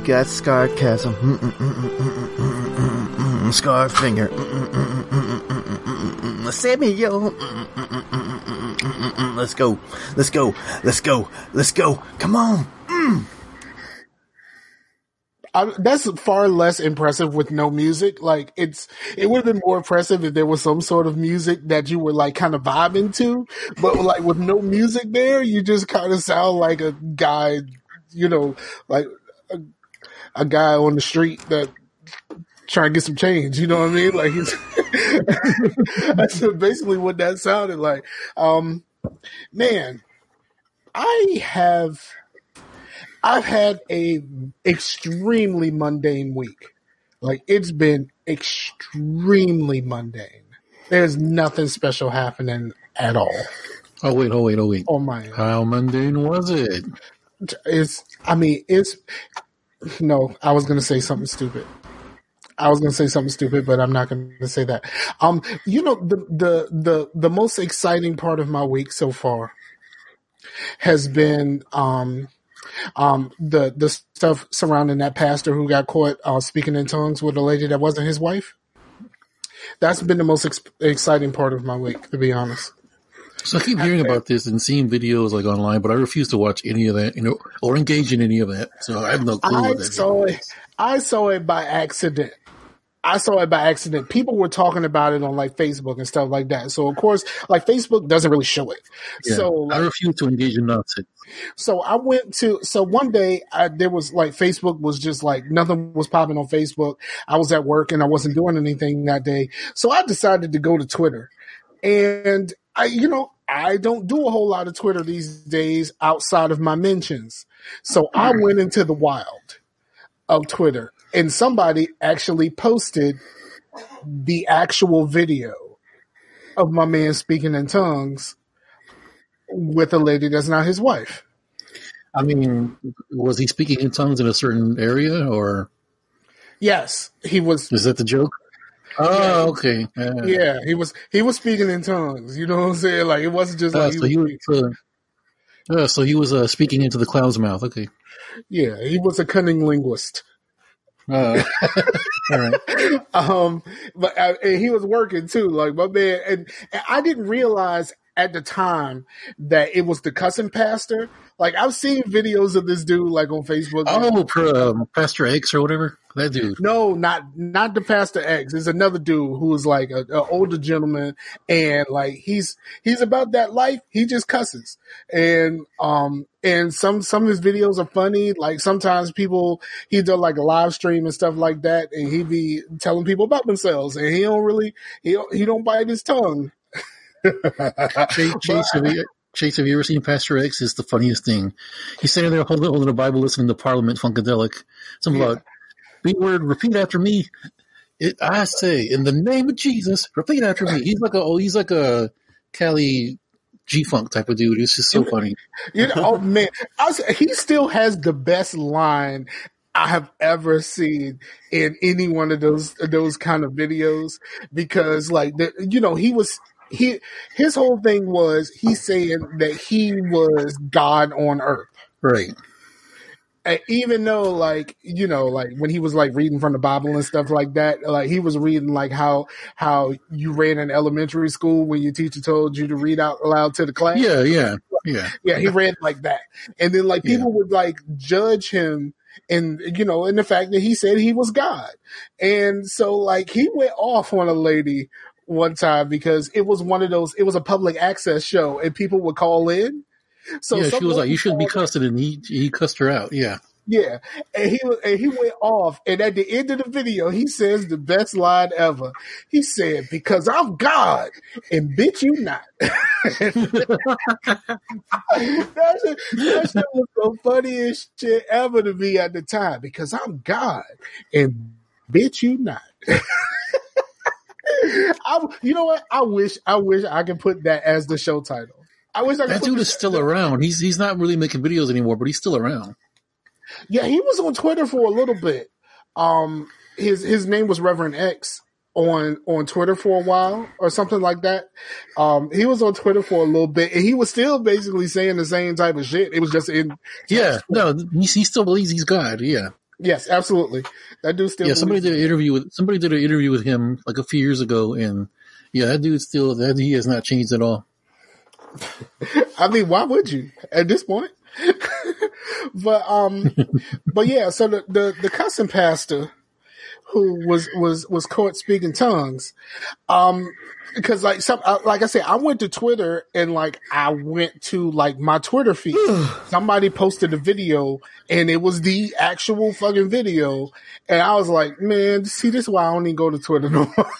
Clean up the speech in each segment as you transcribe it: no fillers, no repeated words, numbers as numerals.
got scar chasm, scar finger, Samuel. Let's go, let's go, let's go, let's go. Come on. That's far less impressive with no music. Like it would have been more impressive if there was some sort of music that you were like kind of vibing to, but like with no music there, you just kind of sound like a guy, like a guy on the street that trying to get some change. You know what I mean? Like that's basically what that sounded like. Man, I've had a extremely mundane week. Like it's been extremely mundane. There's nothing special happening at all. Oh wait. On my end. How mundane was it? No, I was going to say something stupid. But I'm not going to say that. The most exciting part of my week so far has been, the stuff surrounding that pastor who got caught speaking in tongues with a lady that wasn't his wife. That's been the most exciting part of my week, to be honest. So I keep hearing about this and seeing videos like online, but I refuse to watch any of that, or engage in any of that. So I have no clue what that is. I saw it by accident. People were talking about it on like Facebook and stuff like that. So of course, like Facebook doesn't really show it. Yeah, so I refuse to engage in nonsense. So one day there was like, Facebook was just like, nothing was popping on Facebook. I was at work and I wasn't doing anything that day. So I decided to go to Twitter, and I don't do a whole lot of Twitter these days outside of my mentions. So I went into the wild of Twitter, and somebody actually posted the actual video of my man speaking in tongues with a lady that's not his wife. I mean, was he speaking in tongues in a certain area, or? Yes, he was. Is that the joke? Oh, okay. Yeah, he was speaking in tongues. You know what I'm saying? Like it wasn't just like so he was speaking into the clown's mouth. Okay. Yeah, he was a cunning linguist. All right. But he was working too, like my man, and I didn't realize at the time that it was the cussing pastor. Like I've seen videos of this dude like on Facebook. Oh, Pastor X or whatever. That dude. No, not the Pastor X. It's another dude who is like an older gentleman, and like he's about that life. He just cusses, and some of his videos are funny. Like sometimes he does like a live stream and stuff like that, and he be telling people about themselves, and he don't bite his tongue. Chase, have you ever seen Pastor X? It's the funniest thing. He's sitting there holding the Bible, listening to Parliament Funkadelic. Something about, big word, repeat after me. I say, in the name of Jesus, repeat after me. He's like a Cali G-Funk type of dude. It's just so funny. Oh man, he still has the best line I have ever seen in any one of those kind of videos, because like his whole thing was he's saying that he was God on earth. Right. And even though like when he was like reading from the Bible and stuff like that, like he was reading like how you ran in elementary school when your teacher told you to read out loud to the class. Yeah. He read like that. And then like people would like judge him and in the fact that he said he was God. And so like he went off on a lady one time because it was a public access show and people would call in. So she was like, "You shouldn't be cussing," and he cussed her out. Yeah. And he went off, and at the end of the video, he says the best line ever. He said, "Because I'm God, and bitch you not." that shit was the funniest shit ever to me at the time. Because I'm God, and bitch you not. You know what? I wish I could put that as the show title. I wish I could. That dude is still around. He's not really making videos anymore, but he's still around. Yeah, he was on Twitter for a little bit. His name was Reverend X on Twitter for a while or something like that. He was on Twitter for a little bit, and he was still basically saying the same type of shit. It was just in he still believes he's God. Yeah. Yes, absolutely. That dude still. Yeah, somebody did an interview with him like a few years ago, and yeah, that dude still he has not changed at all. I mean, why would you at this point? but yeah. So the cussing pastor who was caught speaking tongues. Because like I said, I went to Twitter and like I went to like my Twitter feed. Somebody posted a video and it was the actual fucking video, and I was like, man, see, this is why I don't even go to Twitter no more.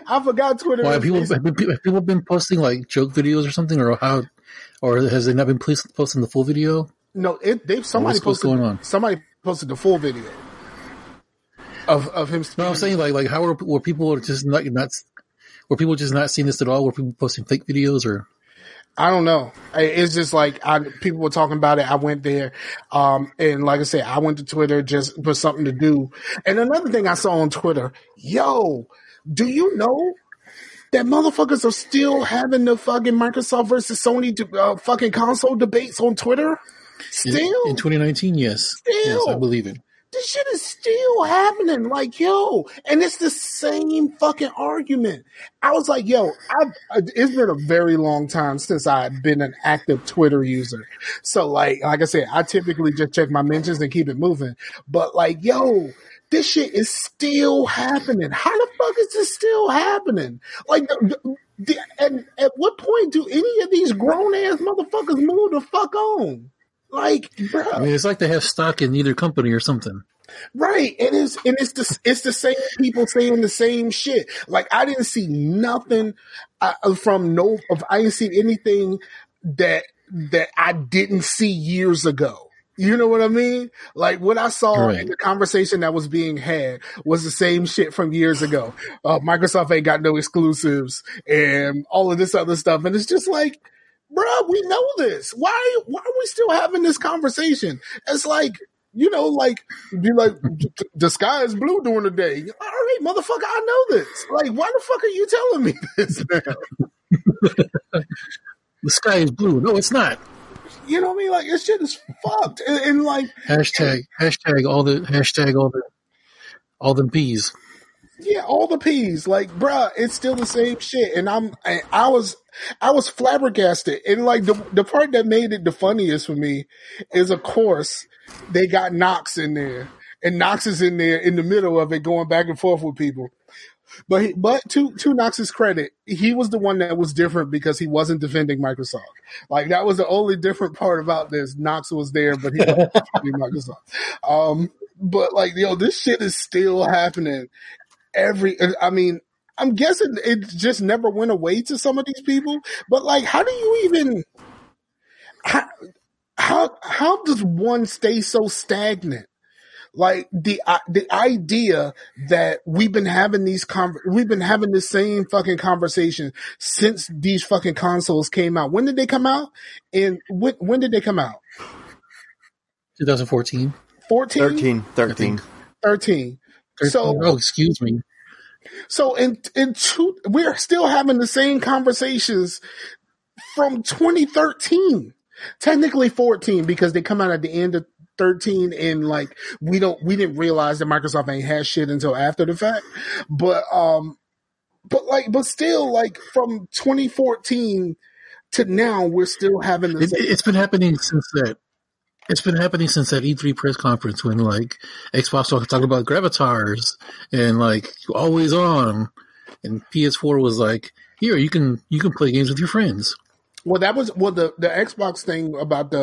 I forgot Twitter. Why have people been posting like joke videos or something, or has they not been posting the full video? No, somebody posted. What's going on? Somebody posted the full video of him. No, I'm saying like how were people just not were people just not seeing this at all? Were people posting fake videos or? I don't know. It's just like people were talking about it. I went there, and like I said, I went to Twitter just for something to do. And another thing I saw on Twitter, yo, do you know that motherfuckers are still having the fucking Microsoft versus Sony fucking console debates on Twitter? Still in 2019, yes, yes, I believe it. This shit is still happening. Like, yo, and it's the same fucking argument. I was like, yo, it's been a very long time since I've been an active Twitter user. So like I said, I typically just check my mentions and keep it moving. But like, yo, this shit is still happening. How the fuck is this still happening? Like, and at what point do any of these grown ass motherfuckers move the fuck on? Like, bro. I mean, it's like they have stock in either company or something. Right. It's the same people saying the same shit. Like, I didn't see nothing I didn't see anything that I didn't see years ago. You know what I mean? Like, what I saw in the conversation that was being had was the same shit from years ago. Microsoft ain't got no exclusives and all of this other stuff. And it's just like, bruh, we know this. Why are we still having this conversation? It's like, you know, like, be like, the sky is blue during the day. All right, motherfucker, I know this. Like, why the fuck are you telling me this now? The sky is blue. No, it's not. You know what I mean? Like, this shit is fucked. And like, hashtag all the P's. Yeah, all the P's. Like, bruh, it's still the same shit. And I was flabbergasted. And like the part that made it the funniest for me is, of course, they got Knox in there. And Knox is in there in the middle of it going back and forth with people. But to Knox's credit, he was the one that was different because he wasn't defending Microsoft. Like, that was the only different part about this. Knox was there, but he wasn't defending Microsoft. But like, yo, this shit is still happening. I mean, I'm guessing it just never went away to some of these people. But like, how do you even? How does one stay so stagnant? Like the idea that we've been having the same fucking conversation since these fucking consoles came out. When did they come out? And when did they come out? 2014. 13. So, oh, excuse me. So we're still having the same conversations from 2013. Technically 14 because they come out at the end of 13 and like we didn't realize that Microsoft ain't had shit until after the fact. But still, like, from 2014 to now, we're still having the same. It's been happening since that. It's been happening since that E3 press conference when like Xbox talked about Gravatars and like always on, and PS4 was like, here you can play games with your friends. Well, that was the Xbox thing about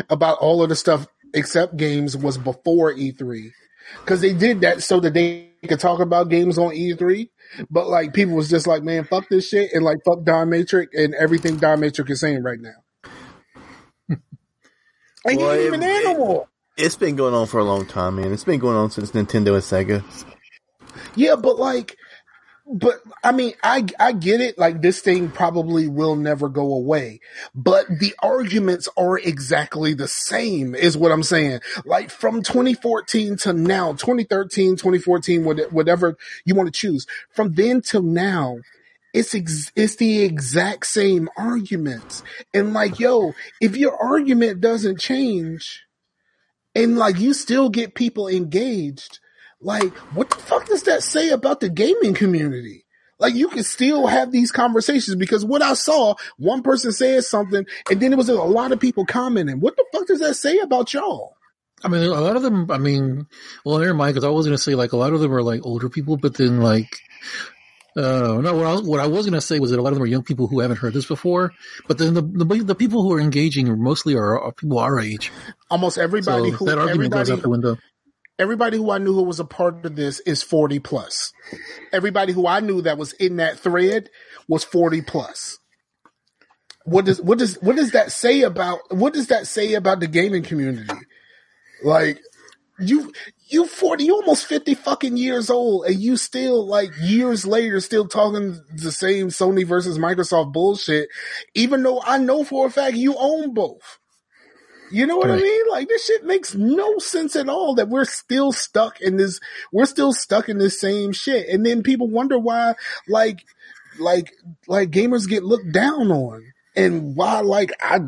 about all of the stuff except games was before E3 because they did that so that they could talk about games on E3. But like people was just like, man, fuck this shit and like fuck Don Matrix and everything Don Matrix is saying right now. And you ain't even there no more. It's been going on for a long time, man. It's been going on since Nintendo and Sega. Yeah, but I mean, I get it. Like, this thing probably will never go away, but the arguments are exactly the same is what I'm saying. Like, from 2014 to now, 2013, 2014, whatever you want to choose, from then till now, it's the exact same arguments. And like, yo, if your argument doesn't change, and like you still get people engaged. Like, what the fuck does that say about the gaming community? Like, you can still have these conversations because what I saw, one person said something, and then there was a lot of people commenting. What the fuck does that say about y'all? I mean, a lot of them. I mean, well, never mind. Because I was going to say like a lot of them are like older people, but then like, no. What I was going to say was that a lot of them are young people who haven't heard this before. But then the people who are engaging mostly are people our age. Almost everybody So that argument goes out the window. Everybody who I knew who was a part of this is 40 plus. Everybody who I knew that was in that thread was 40 plus. What does that say about the gaming community? Like, you 40, you almost 50 fucking years old, and you still, like, years later, still talking the same Sony versus Microsoft bullshit, even though I know for a fact you own both. You know what I mean? Like, this shit makes no sense at all that we're still stuck in this same shit. And then people wonder why, like gamers get looked down on. And why, like, I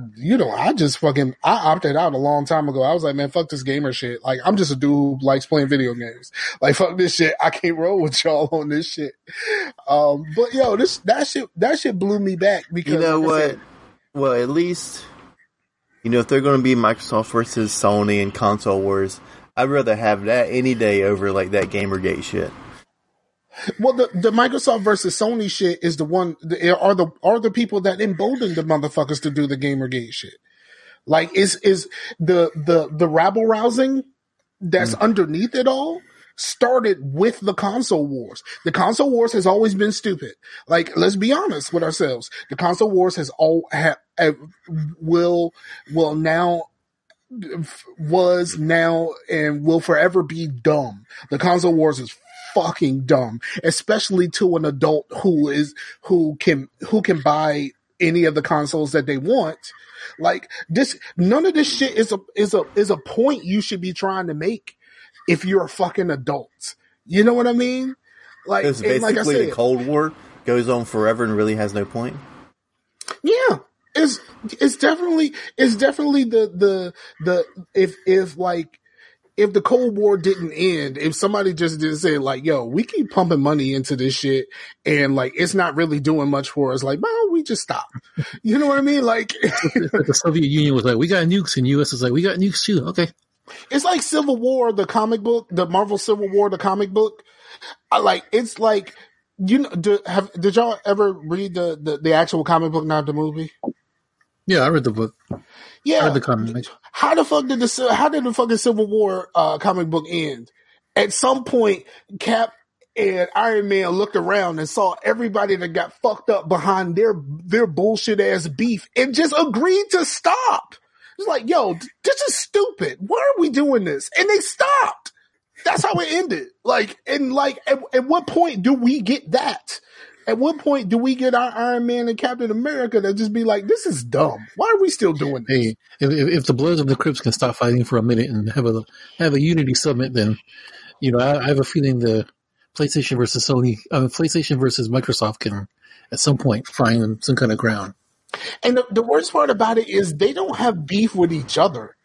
opted out a long time ago. I was like, man, fuck this gamer shit. Like, I'm just a dude who likes playing video games. Like, fuck this shit. I can't roll with y'all on this shit. But yo, that shit blew me back because, you know like what? I said, Well, at least, you know, if they're going to be Microsoft versus Sony and console wars, I'd rather have that any day over like that Gamergate shit. well, the Microsoft versus Sony shit is the one are the people that emboldened the motherfuckers to do the Gamergate shit. Like, is the rabble rousing that's underneath it all started with the console wars. The console wars has always been stupid. Like, let's be honest with ourselves. The console wars was now and will forever be dumb. The console wars is fucking dumb, especially to an adult who can buy any of the consoles that they want. Like, this, none of this shit is a point you should be trying to make if you're a fucking adult. You know what I mean? Like, It's basically like I said, the Cold War goes on forever and really has no point. Yeah. It's definitely the if the Cold War didn't end, if somebody just didn't say like, yo, we keep pumping money into this shit and like it's not really doing much for us, like, well, we just stop. You know what I mean? Like, the Soviet Union was like, we got nukes, and U.S. is like, we got nukes too. Okay. it's like Civil War, the comic book, the Marvel Civil War, the comic book. It's like, you know, did y'all ever read the actual comic book, not the movie? Yeah, I read the book. Yeah. I read the comic. How did the fucking Civil War comic book end? At some point, Cap and Iron Man looked around and saw everybody that got fucked up behind their bullshit ass beef and just agreed to stop. It's like, yo, this is stupid. Why are we doing this? And they stopped. That's how it ended. Like, and like, at what point do we get that? At what point do we get our Iron Man and Captain America that just be like, this is dumb? Why are we still doing this? Hey, if the Bloods of the Crips can stop fighting for a minute and have a unity summit, then, you know, I have a feeling the PlayStation versus PlayStation versus Microsoft can at some point find some kind of ground. And the worst part about it is they don't have beef with each other.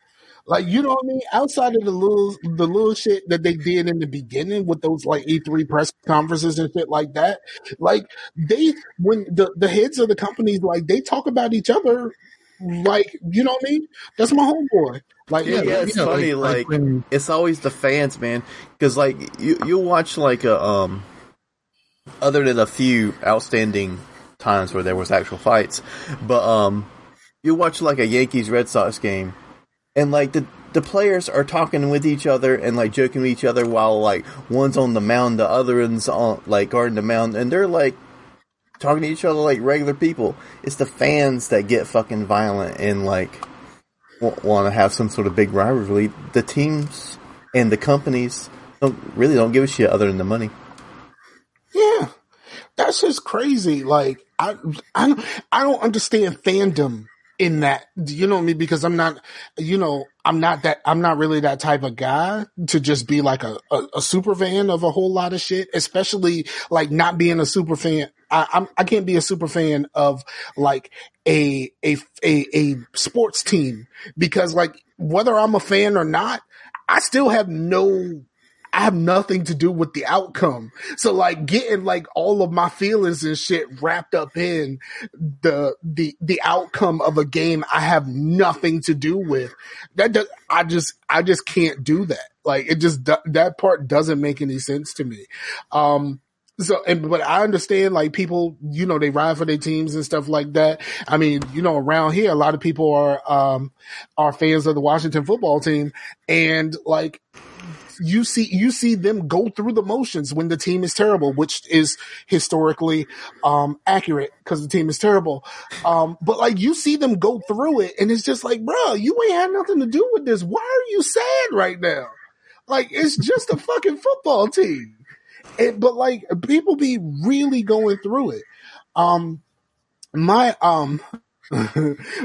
Like, you know what I mean? Outside of the little shit that they did in the beginning with those like E3 press conferences and shit like that, like when the heads of the companies, like, they talk about each other, like, you know what I mean? That's my homeboy. Like, Yeah, it's funny. Like when, it's always the fans, man. Because like you'll watch like a other than a few outstanding times where there was actual fights, but you watch like a Yankees Red Sox game. And, like, the players are talking with each other and, like, joking with each other while, like, one's on the mound, the other one's on, like, guarding the mound. And they're, like, talking to each other like regular people. It's the fans that get fucking violent and, like, want to have some sort of big rivalry. The teams and the companies don't give a shit other than the money. Yeah. That's just crazy. Like, I don't understand fandom in that, you know what I mean? Because I'm not really that type of guy to just be like a super fan of a whole lot of shit, especially like not being a super fan I can't be a super fan of like a sports team because like whether I'm a fan or not, I still have I have nothing to do with the outcome. So like getting like all of my feelings and shit wrapped up in the outcome of a game I have nothing to do with. I just can't do that. Like it just that part doesn't make any sense to me. But I understand like people, they ride for their teams and stuff like that. I mean, around here, a lot of people are fans of the Washington football team, and like, you see them go through the motions when the team is terrible, which is historically accurate because the team is terrible. But like you see them go through it, and it's just like, bro, you ain't had nothing to do with this. Why are you sad right now? Like it's just a fucking football team. But like people be really going through it. My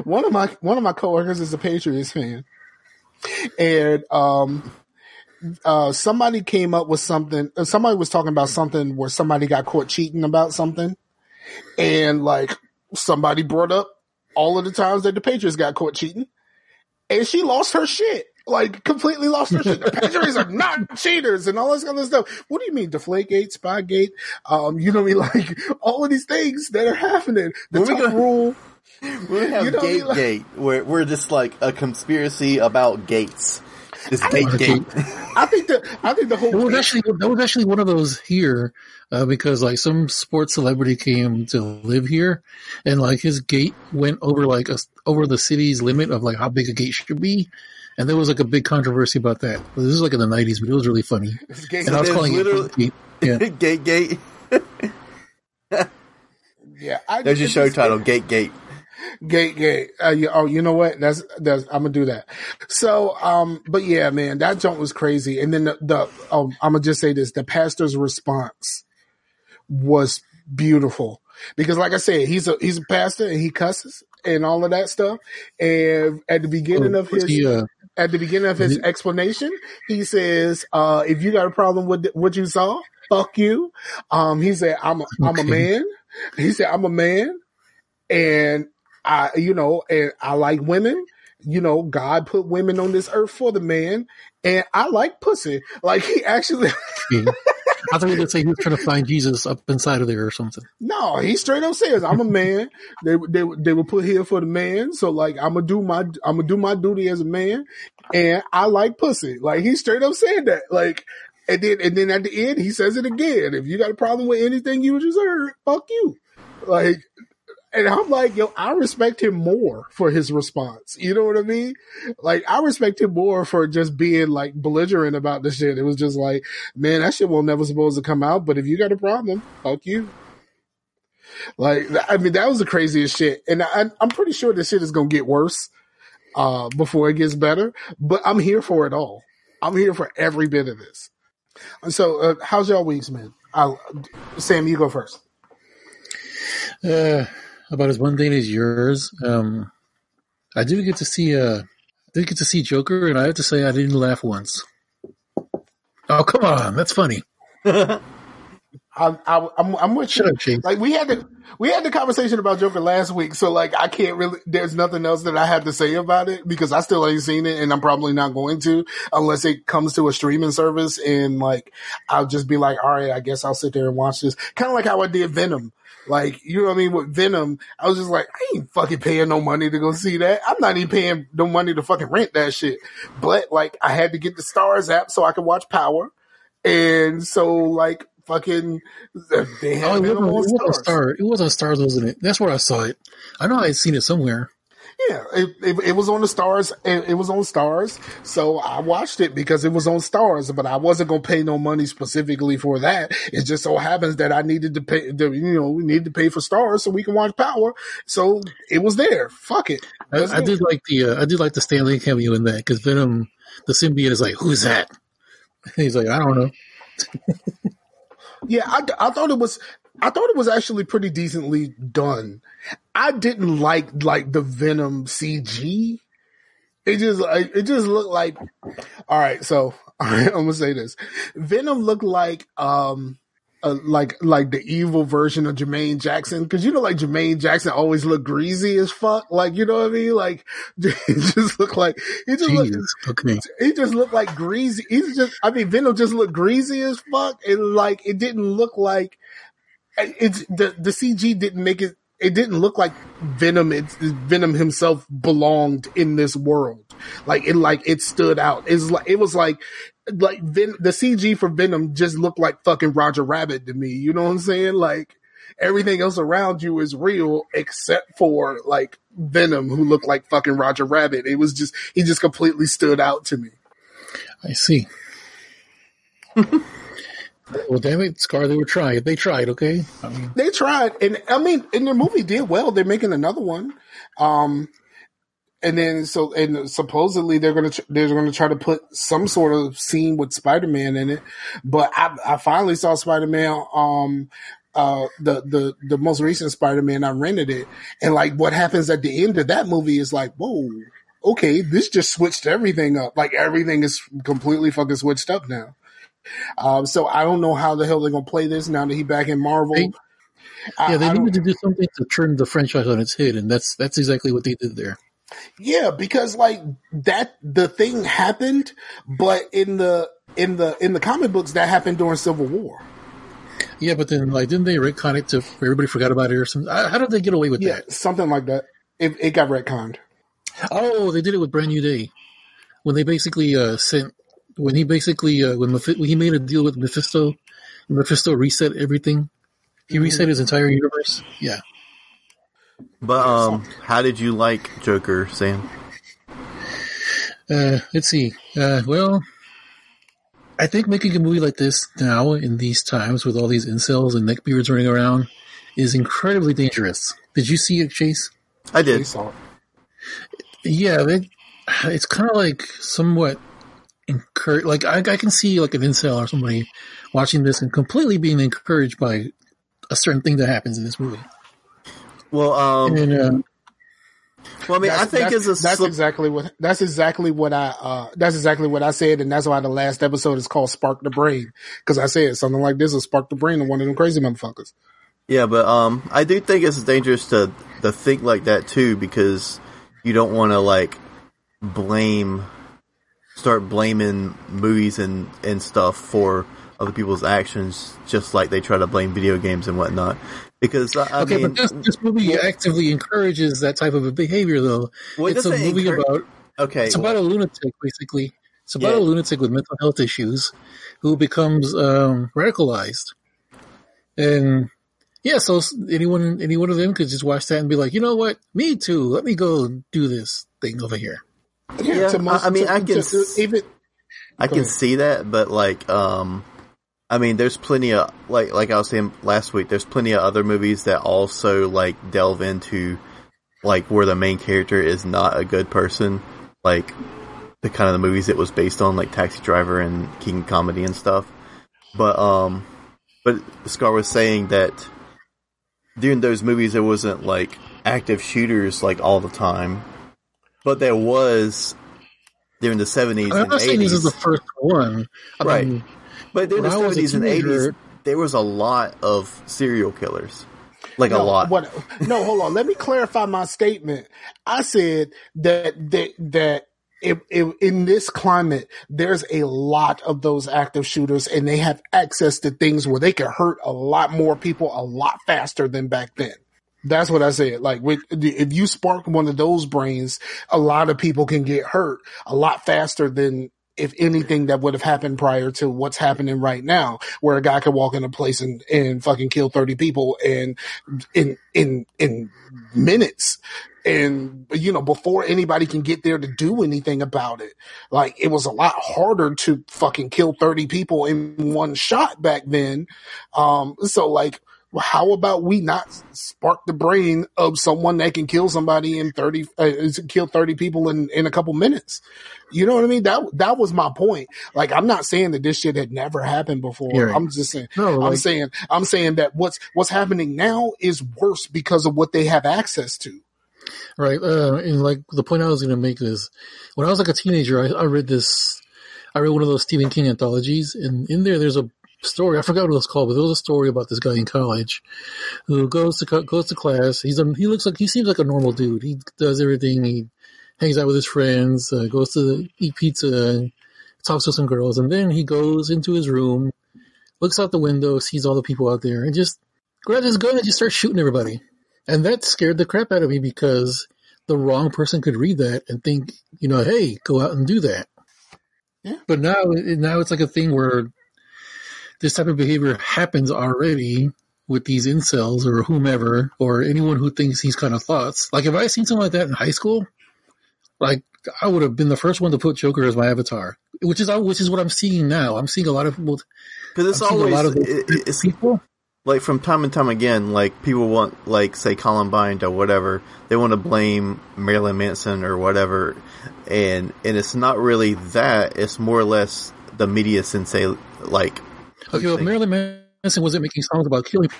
one of my coworkers is a Patriots fan, and somebody came up with something. Somebody was talking about something where somebody got caught cheating about something, and like somebody brought up all of the times that the Patriots got caught cheating, and she lost her shit. Like completely lost her shit. The Patriots are not cheaters and all this kind of stuff. What do you mean, Deflategate, Spygate? You know what I mean? Like all of these things that are happening. The top rule. We're gonna have Gate, where we're just like a conspiracy about gates. This Gate. I think the whole that was actually one of those here because like some sports celebrity came to live here, and like his gate went over like over the city's limit of like how big a gate should be. And there was like a big controversy about that. This was like in the 90s, but it was really funny. And I was calling it Gate. Yeah. Gate. Yeah, there's your show title, Gate. Gate. You know what? That's I'm gonna do that. So, but yeah, man, that jump was crazy. And then I'm gonna just say this: the pastor's response was beautiful because, like I said, he's a pastor and he cusses and all of that stuff. And at the beginning of his explanation, he says, "If you got a problem with what you saw, fuck you." He said, "I'm a man." He said, "I'm a man, and I like women. God put women on this earth for the man, and I like pussy." Like he actually. I thought you were going to say he was trying to find Jesus up inside of there or something. No, he straight up says, "I'm a man. They were put here for the man. So like, I'm gonna do my duty as a man, and I like pussy." Like he straight up said that. Like, and then at the end he says it again. If you got a problem with anything you just heard, fuck you. Like, and I'm like, yo, I respect him more for his response. You know what I mean? Like, I respect him more for just being like belligerent about the shit. It was just like, man, that shit won't never supposed to come out. But if you got a problem, fuck you. Like, I mean, that was the craziest shit. And I'm pretty sure this shit is going to get worse before it gets better. But I'm here for it all. I'm here for every bit of this. And so, how's y'all weeks, man? Sam, you go first. About as mundane as yours. I did get to see Joker, and I have to say I didn't laugh once. Oh, come on, that's funny. I'm with you. Like we had the conversation about Joker last week, so like I can't really. There's nothing else that I have to say about it because I still ain't seen it, and I'm probably not going to unless it comes to a streaming service, and like I'll just be like, all right, I guess I'll sit there and watch this. Kind of like how I did Venom. Like, you know what I mean? With Venom, I was just like, I ain't fucking paying no money to go see that. I'm not even paying no money to fucking rent that shit. But like, I had to get the Stars app so I could watch Power. And so like, fucking, they had Venom on Stars. It was on Stars, wasn't it? That's where I saw it. I know I had seen it somewhere. Yeah, it was on the Stars. It was on Stars, so I watched it because it was on Stars. But I wasn't gonna pay no money specifically for that. It just so happens that I needed to pay. We needed to pay for Stars so we can watch Power. So it was there. Fuck it. I did like the Stan Lee cameo in that because Venom, the symbiote, is like, "Who's that?" And he's like, "I don't know." Yeah, I thought it was actually pretty decently done. I didn't like the Venom CG. It just looked like, all right. So I'm gonna say this: Venom looked like like the evil version of Jermaine Jackson, because like Jermaine Jackson always looked greasy as fuck, like you know what I mean, like he just looked like he just looked like greasy. Venom just looked greasy as fuck, and like it didn't look like the CG didn't make it. It didn't look like Venom himself belonged in this world. It stood out. It was like the CG for Venom just looked like fucking Roger Rabbit to me. You know what I'm saying? Like everything else around you is real except for like Venom, who looked like fucking Roger Rabbit. He just completely stood out to me. I see. Well, damn it, Scar, they tried, okay? They tried, and their movie did well. They're making another one. And supposedly they're gonna try to put some sort of scene with Spider-Man in it. But I finally saw Spider-Man, the most recent Spider-Man. I rented it, and like what happens at the end of that movie is like, whoa, okay, this just switched everything up. Like everything is completely fucking switched up now. So I don't know how the hell they're gonna play this now that he's back in Marvel. They needed to do something to turn the franchise on its head, and that's exactly what they did there. Yeah, because like the thing happened, but in the comic books that happened during Civil War. Yeah, but then like didn't they retcon it to everybody forgot about it or something? How did they get away with that? Yeah, something like that. It got retconned. Oh, they did it with Brand New Day when they basically when he made a deal with Mephisto. Mephisto reset everything. He reset his entire universe. Yeah. But how did you like Joker, Sam? Let's see. Well, I think making a movie like this now in these times with all these incels and neckbeards running around is incredibly dangerous. Did you see it, Chase? I did. Yeah, it's kind of like somewhat encouraged. Like I can see like an incel or somebody watching this and completely being encouraged by a certain thing that happens in this movie. Well, I think that's exactly what I said, and that's why the last episode is called "Spark the Brain," because I said something like this will spark the brain of one of them crazy motherfuckers. Yeah, but I do think it's dangerous to think like that too, because you don't want to like start blaming movies and stuff for other people's actions, just like they try to blame video games and whatnot. Because but this movie actively encourages that type of a behavior, though. It's a movie about it's about a lunatic, basically. It's about a lunatic with mental health issues who becomes radicalized, and so any one of them could just watch that and be like, you know what, me too. Let me go do this thing over here. Yeah, I can see that, but like there's plenty of like I was saying last week. There's plenty of other movies that also like delve into like where the main character is not a good person, like the kind of the movies it was based on, like Taxi Driver and King Comedy and stuff. But Scar was saying that during those movies there wasn't like active shooters like all the time, but there was during the 70s and 80s. I'm not saying this is the first one, right? But during the 70s and 80s, there was a lot of serial killers. Like a lot. No, hold on. Let me clarify my statement. I said that in this climate, there's a lot of those active shooters, and they have access to things where they can hurt a lot more people a lot faster than back then. That's what I said. Like, if you spark one of those brains, a lot of people can get hurt a lot faster than if anything that would have happened prior to what's happening right now, where a guy could walk in a place and fucking kill 30 people and in minutes. And, before anybody can get there to do anything about it, like it was a lot harder to fucking kill 30 people in one shot back then. So like, how about we not spark the brain of someone that can kill somebody in kill 30 people in a couple minutes? You know what I mean? That was my point. Like, I'm not saying that this shit had never happened before. Right. I'm just saying, I'm saying that what's happening now is worse because of what they have access to. Right. And like the point I was going to make is when I was like a teenager, I read one of those Stephen King anthologies, and in there's a story. I forgot what it was called, but there was a story about this guy in college who goes to class. He seems like a normal dude. He does everything. He hangs out with his friends, goes to eat pizza, talks to some girls, and then he goes into his room, looks out the window, sees all the people out there, and just grabs his gun and just starts shooting everybody. And that scared the crap out of me because the wrong person could read that and think, hey, go out and do that. Yeah. But now it's like a thing where this type of behavior happens already with these incels or whomever or anyone who thinks these kind of thoughts. Like if I seen something like that in high school, like I would have been the first one to put Joker as my avatar, which is what I'm seeing now. I'm seeing a lot of people. Because it's always people. Like from time and time again, like people want, like say Columbine or whatever, they want to blame Marilyn Manson or whatever, and it's not really that. It's more or less the media sensei, like. Okay, well, Marilyn Manson wasn't making songs about killing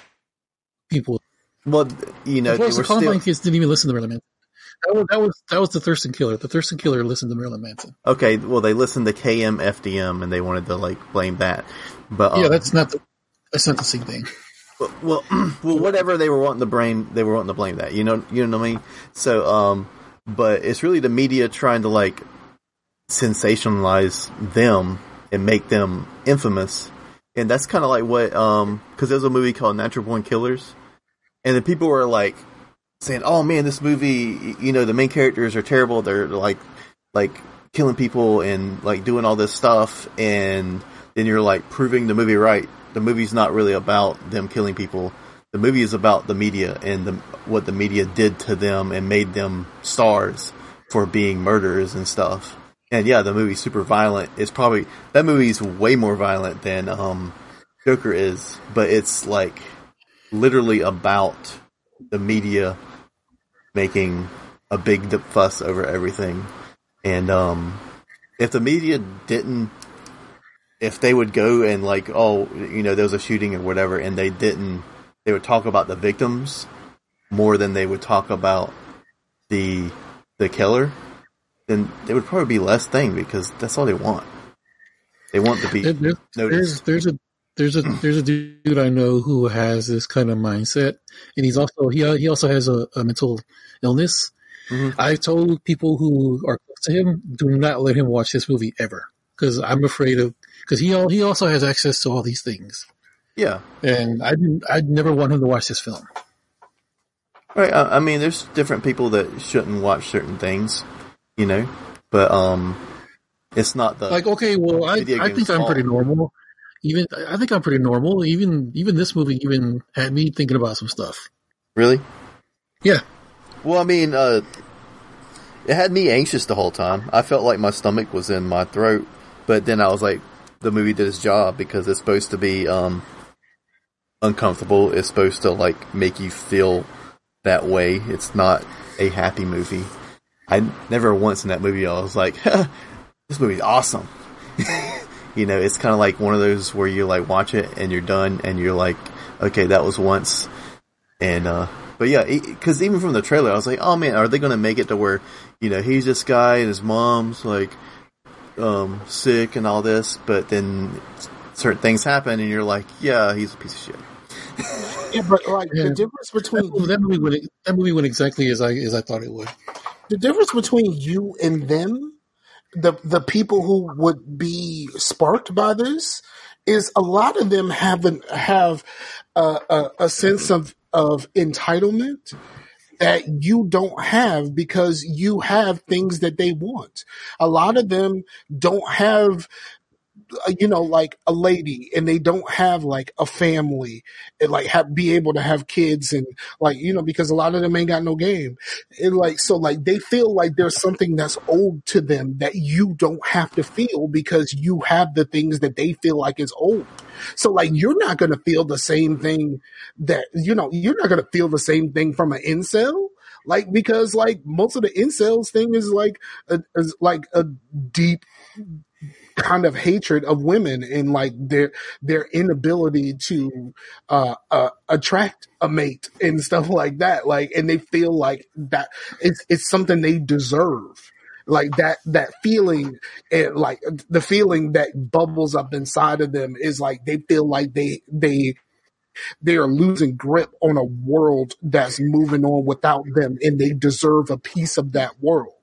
people. Well, the Columbine kids didn't even listen to Marilyn Manson. That was the Thurston Killer. The Thurston Killer listened to Marilyn Manson. Okay, well they listened to KMFDM and they wanted to like blame that, but yeah, that's not the same thing. Well, whatever they were wanting to blame, that. You know what I mean? So, but it's really the media trying to like sensationalize them and make them infamous, and that's kind of like what because there's a movie called Natural Born Killers, and then people were like saying, "Oh man, this movie, the main characters are terrible. They're like killing people and like doing all this stuff," and then you're like proving the movie right. The movie's not really about them killing people. The movie is about the media and what the media did to them and made them stars for being murderers and stuff. And yeah, the movie's super violent. That movie's way more violent than Joker is, but it's like literally about the media making a big fuss over everything. And if the media didn't, if they would go and like, there was a shooting or whatever, and they would talk about the victims more than they would talk about the killer, then there would probably be less thing because that's all they want. They want to be noticed. There's a dude I know who has this kind of mindset, and he also has a mental illness. Mm-hmm. I've told people who are close to him, do not let him watch this movie ever, because I'm afraid of. Because he also has access to all these things. Yeah. And I'd never want him to watch this film. Right. I mean, there's different people that shouldn't watch certain things, but it's not the like. Okay, well, I think I'm pretty normal. I think I'm pretty normal. Even this movie even had me thinking about some stuff. Really? Yeah. Well, I mean, it had me anxious the whole time. I felt like my stomach was in my throat, but then I was like, the movie did its job because it's supposed to be uncomfortable. It's supposed to like make you feel that way. It's not a happy movie. I never once in that movie I was like, this movie's awesome. It's kind of like one of those where you like watch it and you're done and you're like, okay, that was once. And but yeah, because even from the trailer, I was like, oh man, are they going to make it to where he's this guy and his mom's like sick and all this, but then certain things happen and you're like, yeah, he's a piece of shit. Yeah, but like the difference between that movie went exactly as I thought it would. The difference between you and them, the people who would be sparked by this, is a lot of them have a sense of entitlement that you don't have because you have things that they want. A lot of them don't have, like a lady, and they don't have like a family and like be able to have kids and like, because a lot of them ain't got no game. And like, so like they feel like there's something that's owed to them that you don't have to feel because you have the things that they feel like is owed. So like, you're not going to feel the same thing that, you're not going to feel the same thing from an incel. Like, because like most of the incels thing is like a deep kind of hatred of women and like their inability to attract a mate and stuff like that. Like, and they feel like that it's something they deserve. Like that feeling, and like the feeling that bubbles up inside of them is like they feel like they are losing grip on a world that's moving on without them, and they deserve a piece of that world,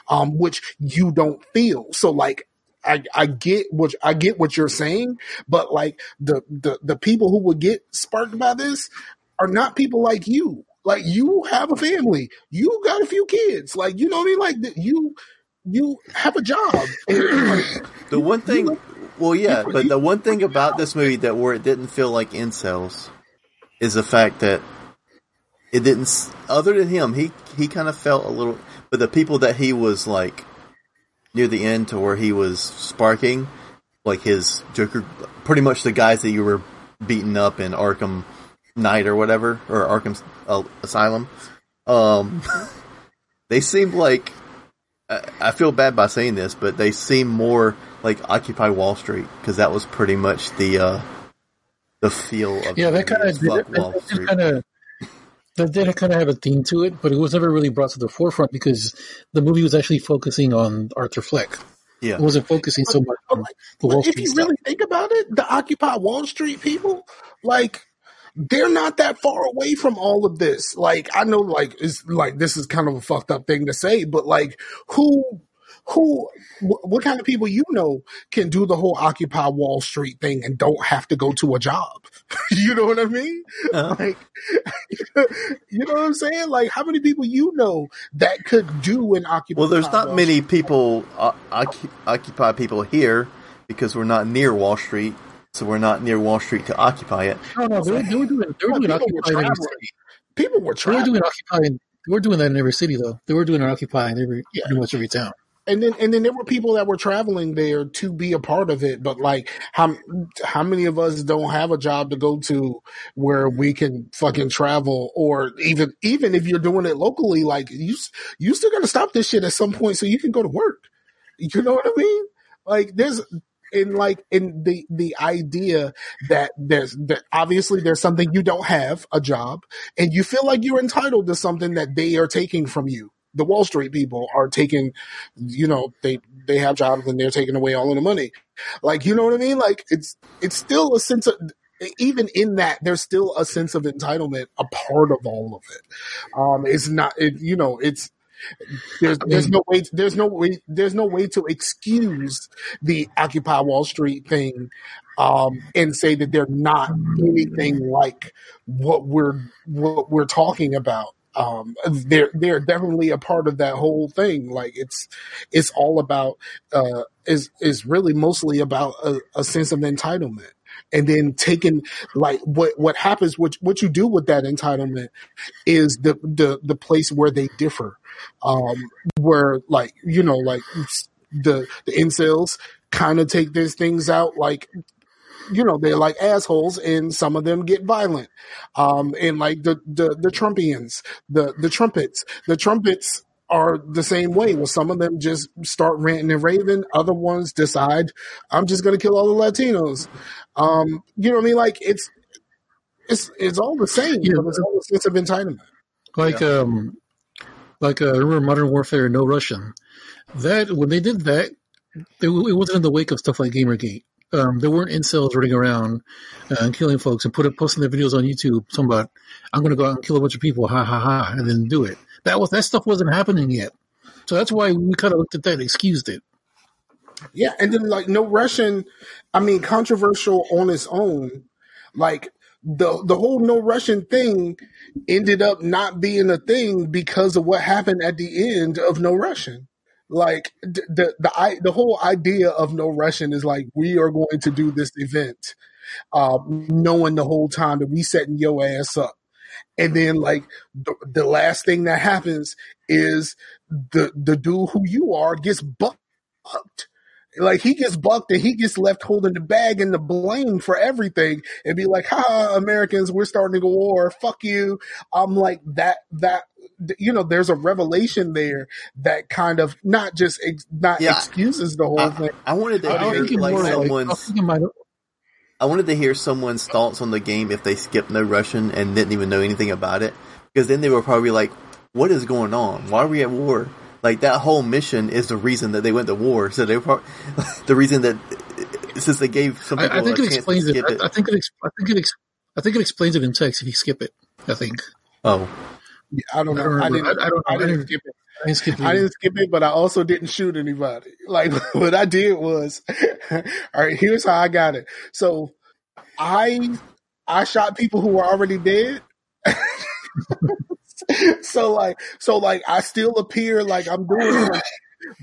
which you don't feel. So like, I get what you're saying, but like the people who would get sparked by this are not people like you. Like, you have a family, you got a few kids, like, you know what I mean? Like, you have a job. And, like, the one thing, but the one thing about this movie that where it didn't feel like incels is the fact that it didn't. Other than him, he kind of felt a little. But the people that he was like near the end to where he was sparking, like his Joker, pretty much the guys that you were beating up in Arkham Knight or whatever, or Arkham Asylum. They seemed like, I feel bad by saying this, but they seem more like Occupy Wall Street, because that was pretty much the feel of that kind of have a theme to it, but it was never really brought to the forefront because the movie was actually focusing on Arthur Fleck. Yeah, it wasn't focusing so much on the Wall Street. If you really think about it, the Occupy Wall Street people, like, they're not that far away from all of this. Like, I know, like, it's like, this is kind of a fucked up thing to say, but like, what kind of people, you know, can do the whole Occupy Wall Street thing and don't have to go to a job? You know what I mean? Uh-huh. Like, you know what I'm saying? Like, how many people you know that could do an Occupy? Well, there's not Wall many Street? people, Occupy people here, because we're not near Wall Street. So we're not near Wall Street to occupy it. No, they were doing Occupy in every city. People were traveling. They were doing that in every city, though. They were doing an Occupy in pretty much every town. And then there were people that were traveling there to be a part of it. But like, how many of us don't have a job to go to where we can fucking travel? Or even if you're doing it locally, like, you still got to stop this shit at some point so you can go to work. You know what I mean? Like, in the idea that obviously there's something you don't have, a job, and you feel like you're entitled to something that they are taking from you. The Wall Street people are taking, you know, they have jobs and they're taking away all of the money. Like, you know what I mean? Like, it's still a sense of, even in that, there's still a sense of entitlement, a part of all of it. It's not, you know, it's, there's no way to excuse the Occupy Wall Street thing, and say that they're not anything like what we're talking about. They're definitely a part of that whole thing. Like, it's all about, is really mostly about a sense of entitlement. And then taking, like, what happens, what you do with that entitlement is the place where they differ. Where, like, you know, like, the incels kind of take these things out, like, you know, they're like assholes, and some of them get violent. And like the Trumpians, the trumpets are the same way. Well, some of them just start ranting and raving. Other ones decide, I'm just going to kill all the Latinos. You know what I mean? Like, it's all the same, but it's all a sense of entitlement. Like, remember Modern Warfare, No Russian? That, when they did that, it wasn't in the wake of stuff like Gamergate. There weren't incels running around and killing folks and posting their videos on YouTube. Talking about, I'm going to go out and kill a bunch of people, ha ha ha, and then do it. That stuff wasn't happening yet. So that's why we kind of looked at that and excused it. Yeah, and then, like, No Russian, I mean, controversial on its own. Like, the whole No Russian thing ended up not being a thing because of what happened at the end of No Russian. Like, the whole idea of No Russian is like, we are going to do this event, knowing the whole time that we setting your ass up. And then, like, the last thing that happens is the dude who you are gets bucked. Like, he gets bucked and he gets left holding the bag and the blame for everything, and be like, ha, Americans, we're starting a war. Fuck you. I'm like, that, you know, there's a revelation there that kind of not excuses the whole thing. I wanted to hear I wanted to hear someone's thoughts on the game if they skipped No Russian and didn't even know anything about it, because then they were probably like, what is going on? Why are we at war? like that whole mission is the reason that they went to war. So they were the reason that since they gave some people I think a it chance explains to skip it. I think it explains it in text if you skip it. I think. Oh, Yeah, I don't know. I didn't skip it. I didn't skip it. I didn't skip it, but I also didn't shoot anybody. Like what I did was, all right. Here's how I got it. So I shot people who were already dead. so like I still appear like I'm doing it,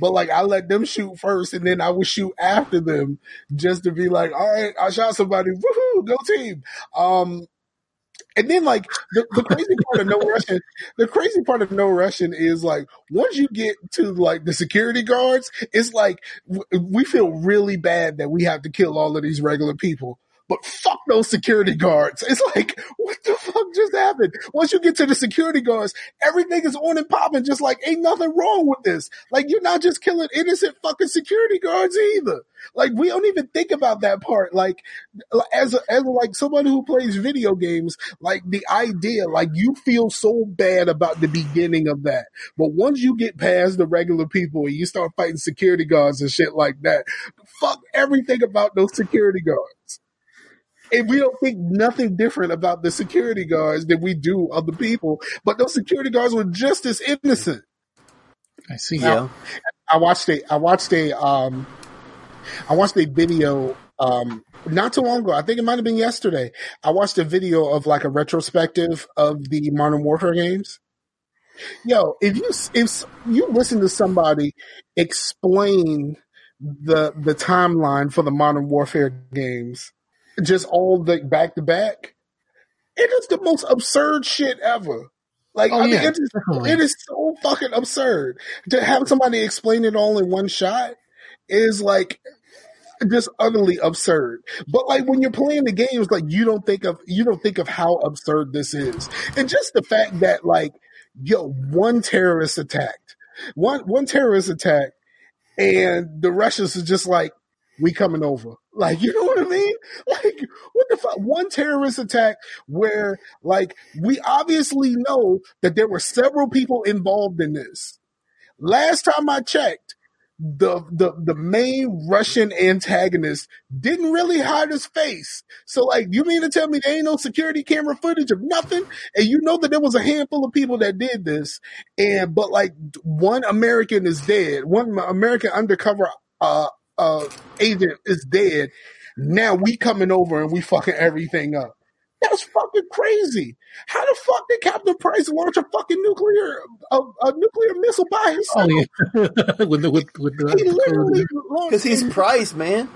but like I let them shoot first, and then I would shoot after them just to be like, all right, I shot somebody. Woohoo, go team. And then like the crazy part of no Russian is like once you get to like the security guards, it's like we feel really bad that we have to kill all of these regular people. But fuck those security guards. It's like, what the fuck just happened? Once you get to the security guards, everything is on and popping, just like ain't nothing wrong with this. Like you're not just killing innocent fucking security guards either. Like we don't even think about that part. Like as like somebody who plays video games, like the idea, like you feel so bad about the beginning of that. But once you get past the regular people and you start fighting security guards and shit like that, fuck everything about those security guards. And we don't think nothing different about the security guards than we do other people. But those security guards were just as innocent. I see. Yeah. I watched a video not too long ago. I think it might have been yesterday. I watched a video of like a retrospective of the Modern Warfare games. Yo, if you listen to somebody explain the timeline for the Modern Warfare games, just all the back to back, it is the most absurd shit ever. Like, it is so fucking absurd to have somebody explain it all in one shot. Is like just utterly absurd. But like when you're playing the games, like you don't think of how absurd this is, and just the fact that like one terrorist attack, and the Russians are just like, we coming over. Like, you know what I mean? Like, what the fuck? One terrorist attack where, like, we obviously know that there were several people involved in this. Last time I checked, the main Russian antagonist didn't really hide his face. So, like, you mean to tell me there ain't no security camera footage of nothing? And you know that there was a handful of people that did this, but like one American is dead. One American undercover agent is dead. Now we coming over and we fucking everything up. That's fucking crazy. How the fuck did Captain Price launch a fucking nuclear missile by himself? Oh, yeah. He literally launched because he's Price, man.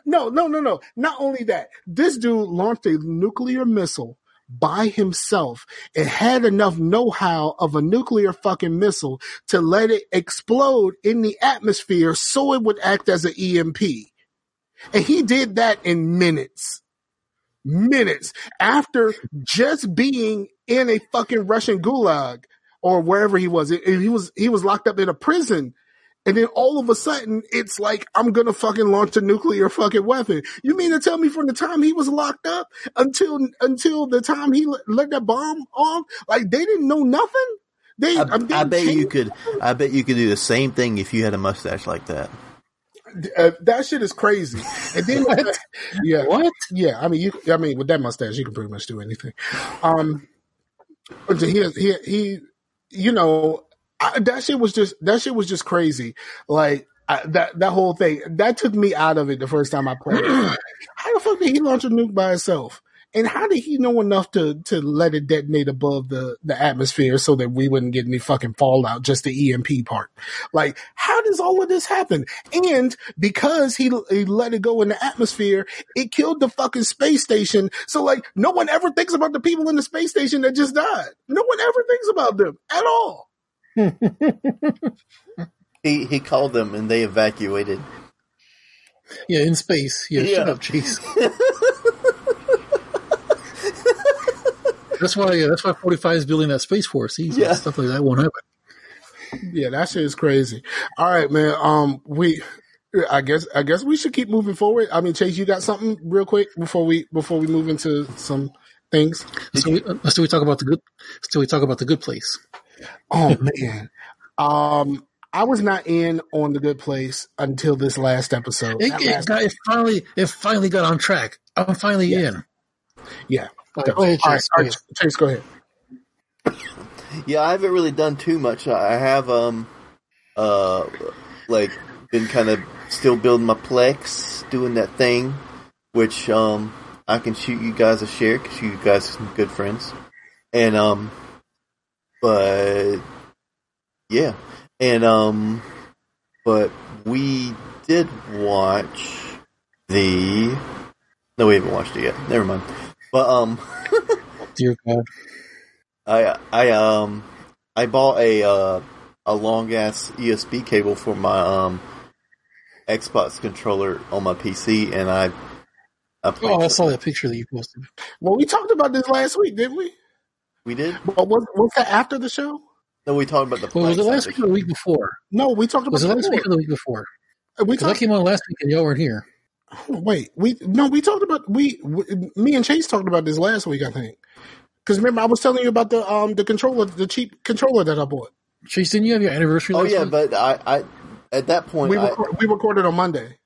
No. Not only that, this dude launched a nuclear missile by himself and had enough know-how of a nuclear fucking missile to let it explode in the atmosphere so it would act as an EMP. And he did that in minutes after just being in a fucking Russian gulag or wherever he was. He was locked up in a prison. And then all of a sudden, it's like, I'm going to fucking launch a nuclear fucking weapon. You mean to tell me from the time he was locked up until the time he let that bomb off, like they didn't know nothing? I bet you could do the same thing if you had a mustache like that. That shit is crazy. And then, yeah, what? Yeah, I mean, with that mustache, you can pretty much do anything. He, you know, that shit was just crazy. Like that whole thing that took me out of it the first time I played. How the fuck did he launch a nuke by himself? And how did he know enough to let it detonate above the atmosphere so that we wouldn't get any fucking fallout, just the EMP part? Like, how does all of this happen? And because he let it go in the atmosphere, it killed the fucking space station. So, like, no one ever thinks about the people in the space station that just died. No one ever thinks about them at all. He called them and they evacuated. Yeah, in space. Yeah. Shut up, Chase. That's why 45 is building that Space Force. Stuff like that won't happen. Yeah, that shit is crazy. All right, man. I guess we should keep moving forward. I mean, Chase, you got something real quick before we move into some things? Still we talk about the good place. Oh man. I was not in on The Good Place until this last episode. It finally got on track. I'm finally in. Yeah. Okay. Go ahead, Chase. All right, Chase, go ahead. Yeah, I haven't really done too much. I have been kind of still building my Plex, doing that thing, which I can shoot you guys a share because you guys are some good friends, and but yeah, and but we did watch the. No, we haven't watched it yet. Never mind. But dear God, I bought a long ass USB cable for my Xbox controller on my PC, and I I saw that picture that you posted. Well, we talked about this last week, didn't we? We did. But was that after the show? No, we talked about the. Well, was it last week or the week before? No, we talked about. Was it last week or the week before? Because I came on last week and y'all weren't here. Wait, we talked about me and Chase talked about this last week, I think. Because remember, I was telling you about the controller, the cheap controller that I bought. Chase, didn't you have your anniversary? Oh yeah, week? But I at that point we recorded on Monday.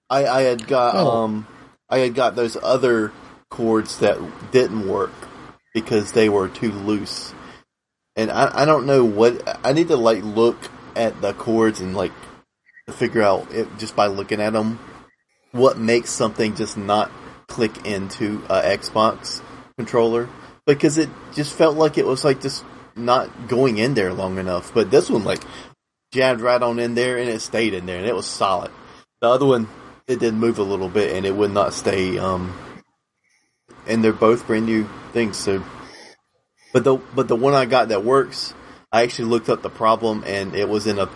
I had got those other cords that didn't work because they were too loose, and I don't know what I need to look at the cords and figure out it just by looking at them what makes something just not click into a Xbox controller, because it just felt like it was just not going in there long enough. But this one jabbed right on in there and it stayed in there and it was solid. The other one, it did move a little bit and it would not stay. And they're both brand new things. So, but the one I got that works, I actually looked up the problem and it was in a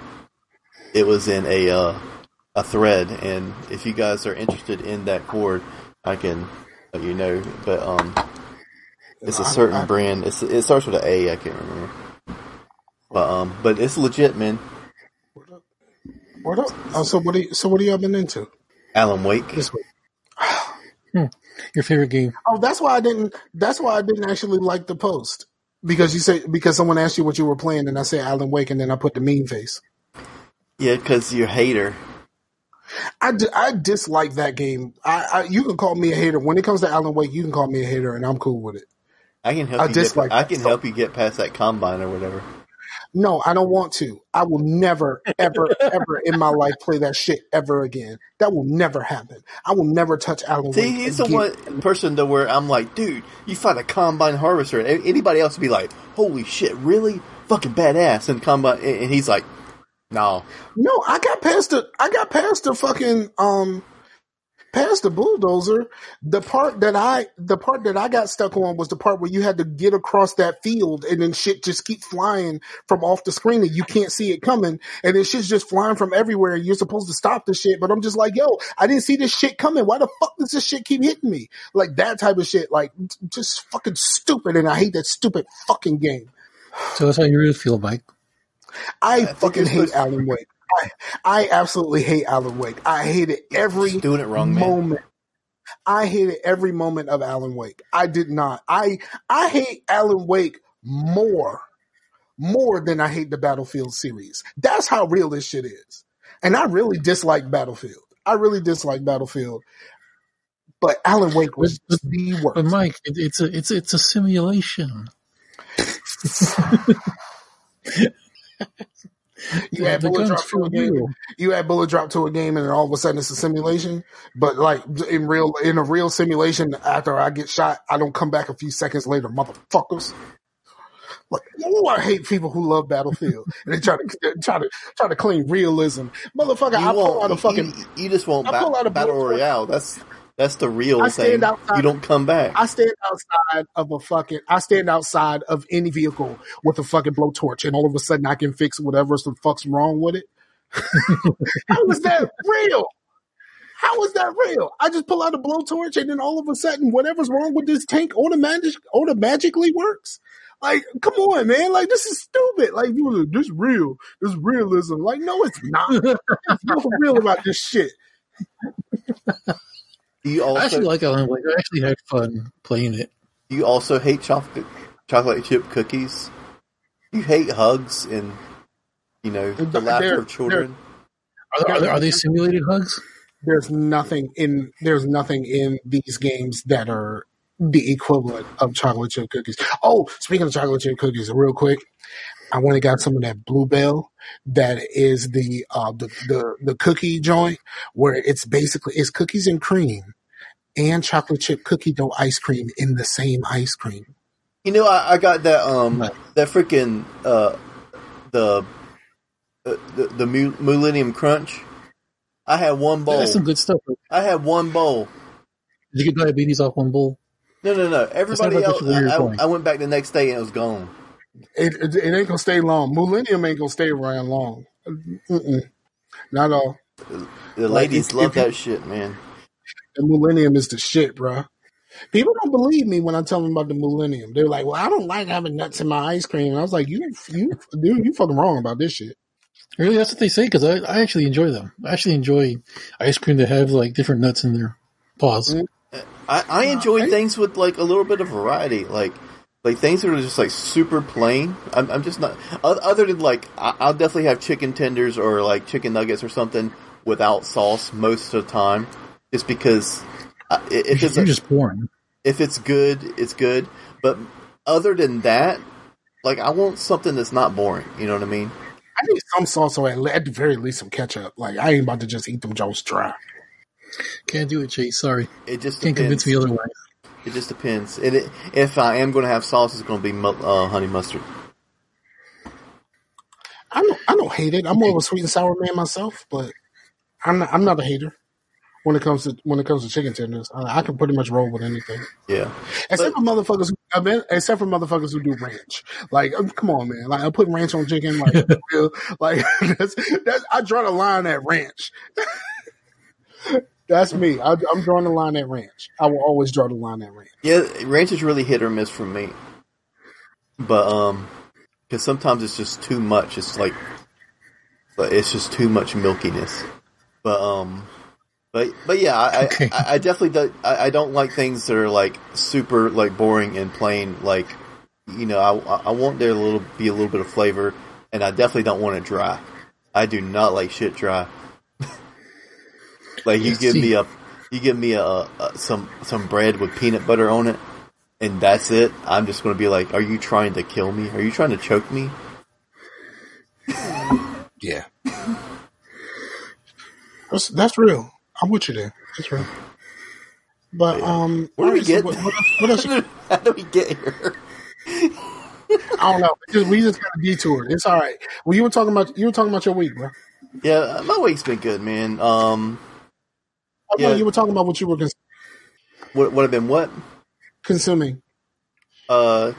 thread. And if you guys are interested in that cord, I can let you know. But it's a certain brand. It starts with an A. I can't remember. But it's legit, man. What up? Oh, so what are y'all been into? Alan Wake. This week. Your favorite game? Oh, that's why I didn't actually like the post because someone asked you what you were playing and I said Alan Wake and then I put the mean face. Yeah, because you're a hater. I dislike that game. You can call me a hater when it comes to Alan Wake. You can call me a hater and I'm cool with it. I can help help you get past that combine or whatever. No, I don't want to. I will never, ever, ever in my life play that shit ever again. That will never happen. I will never touch Alan Wake. See, he's the one person to where I'm like, dude, you fight a combine harvester. Anybody else would be like, holy shit, really? Fucking badass. And combine, and he's like, no. No, I got past the fucking, past the bulldozer. The part that I got stuck on was the part where you had to get across that field and then shit just keep flying from off the screen and you can't see it coming and then shit's just flying from everywhere and you're supposed to stop the shit. But I'm just like, yo, I didn't see this shit coming. Why the fuck does this shit keep hitting me? Like that type of shit, just fucking stupid. And I hate that stupid fucking game. So that's how you really feel, Mike? I fucking hate Alan Wake. I absolutely hate Alan Wake. I hate it every doing it wrong, moment. Man. I hated every moment of Alan Wake. I did not. I hate Alan Wake more than I hate the Battlefield series. That's how real this shit is. And I really dislike Battlefield. But Alan Wake was the worst. But Mike, it's a simulation. You add bullet drop to a game. You add bullet drop to a game, and then all of a sudden it's a simulation. But in a real simulation, after I get shot, I don't come back a few seconds later, motherfuckers. I hate people who love Battlefield and they try to claim realism, motherfucker. I pull out a fucking. You just won't battle royale. That's the real thing. You don't come back. I stand outside of any vehicle with a fucking blowtorch, and all of a sudden I can fix whatever the fuck's wrong with it. How is that real? I just pull out a blowtorch, and then all of a sudden, whatever's wrong with this tank automatically works. Like, come on, man! Like, this is stupid. Like, this real. This realism. Like, no, it's not. There's nothing real about this shit. I actually like Alan Wake. I actually had fun playing it. You also hate chocolate chip cookies. You hate hugs and the laughter of children. Are they simulated hugs? There's nothing in these games that are the equivalent of chocolate chip cookies. Oh, speaking of chocolate chip cookies, real quick, I went and got some of that Bluebell. That is the cookie joint where it's cookies and cream and chocolate chip cookie dough ice cream in the same ice cream. I got that that freaking the Millennium Crunch. I had one bowl. That's some good stuff. I had one bowl. Did you get diabetes off one bowl? No. Everybody else, I went back the next day and it was gone. It ain't gonna stay long. Millennium ain't gonna stay around long. Not all. The ladies love that shit, man. The Millennium is the shit, bro. People don't believe me when I tell them about the Millennium. They're like, "Well, I don't like having nuts in my ice cream." And I was like, "You fucking wrong about this shit." Really, that's what they say because I actually enjoy them. I actually enjoy ice cream that have like different nuts in their paws. Mm-hmm. I enjoy things with like a little bit of variety, like things that are just like super plain. I'm just not other than like I'll definitely have chicken tenders or like chicken nuggets or something without sauce most of the time, just because if it's just boring. If it's good, it's good. But other than that, like I want something that's not boring. You know what I mean? I need some sauce or at the very least some ketchup. Like I ain't about to just eat them Jones dry. Can't do it, Chase. Sorry. It just can't convince me otherwise. It just depends. If I am going to have sauce, it's going to be honey mustard. I don't hate it. I'm more of a sweet and sour man myself, but I'm not a hater when it comes to chicken tenders. I can pretty much roll with anything. Yeah, except for motherfuckers who do ranch. Like, come on, man! Like, I put ranch on chicken. Like, that's I draw the line at ranch. That's me. I'm drawing the line at ranch. I will always draw the line at ranch. Yeah, ranch is really hit or miss for me. But because sometimes it's just too much. It's it's just too much milkiness. But yeah, I definitely I don't like things that are like super like boring and plain. Like, I want there to be a little bit of flavor, and I definitely don't want it dry. I do not like shit dry. Like you give me some bread with peanut butter on it, and that's it. I'm just going to be like, "Are you trying to kill me? Are you trying to choke me?" Yeah, that's real. I'm with you there. That's real. But where do we get? What else? How do we get here? I don't know. We just kind of detoured. It's all right. Well, you were talking about your week, bro. Yeah, my week's been good, man. Yeah, you were talking about what you were consuming. What have been what? Consuming. But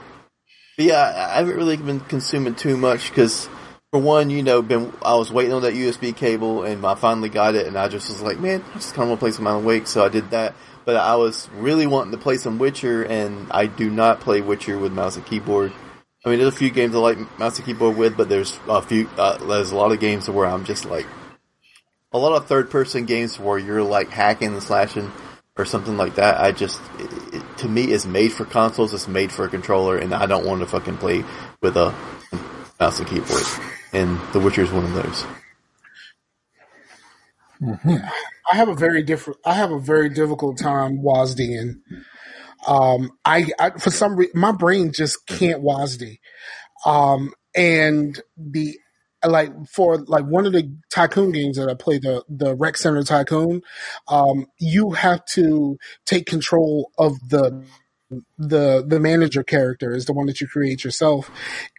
yeah, I haven't really been consuming too much because, for one, I was waiting on that USB cable and I finally got it, and I just was like, man, I just kind of want to play some Alan Wake, so I did that. But I was really wanting to play some Witcher, and I do not play Witcher with mouse and keyboard. I mean, there's a few games I like mouse and keyboard with, but there's a lot of games where I'm just like, a lot of third-person games where you're like hacking and slashing or something like that. To me, it's made for consoles. It's made for a controller, and I don't want to fucking play with a mouse and keyboard. And The Witcher is one of those. Mm-hmm. I have a very difficult time WASDing. I for some reason my brain just can't WASD. And for one of the Tycoon games that I play, the Rec Center Tycoon, you have to take control of the manager character is the one that you create yourself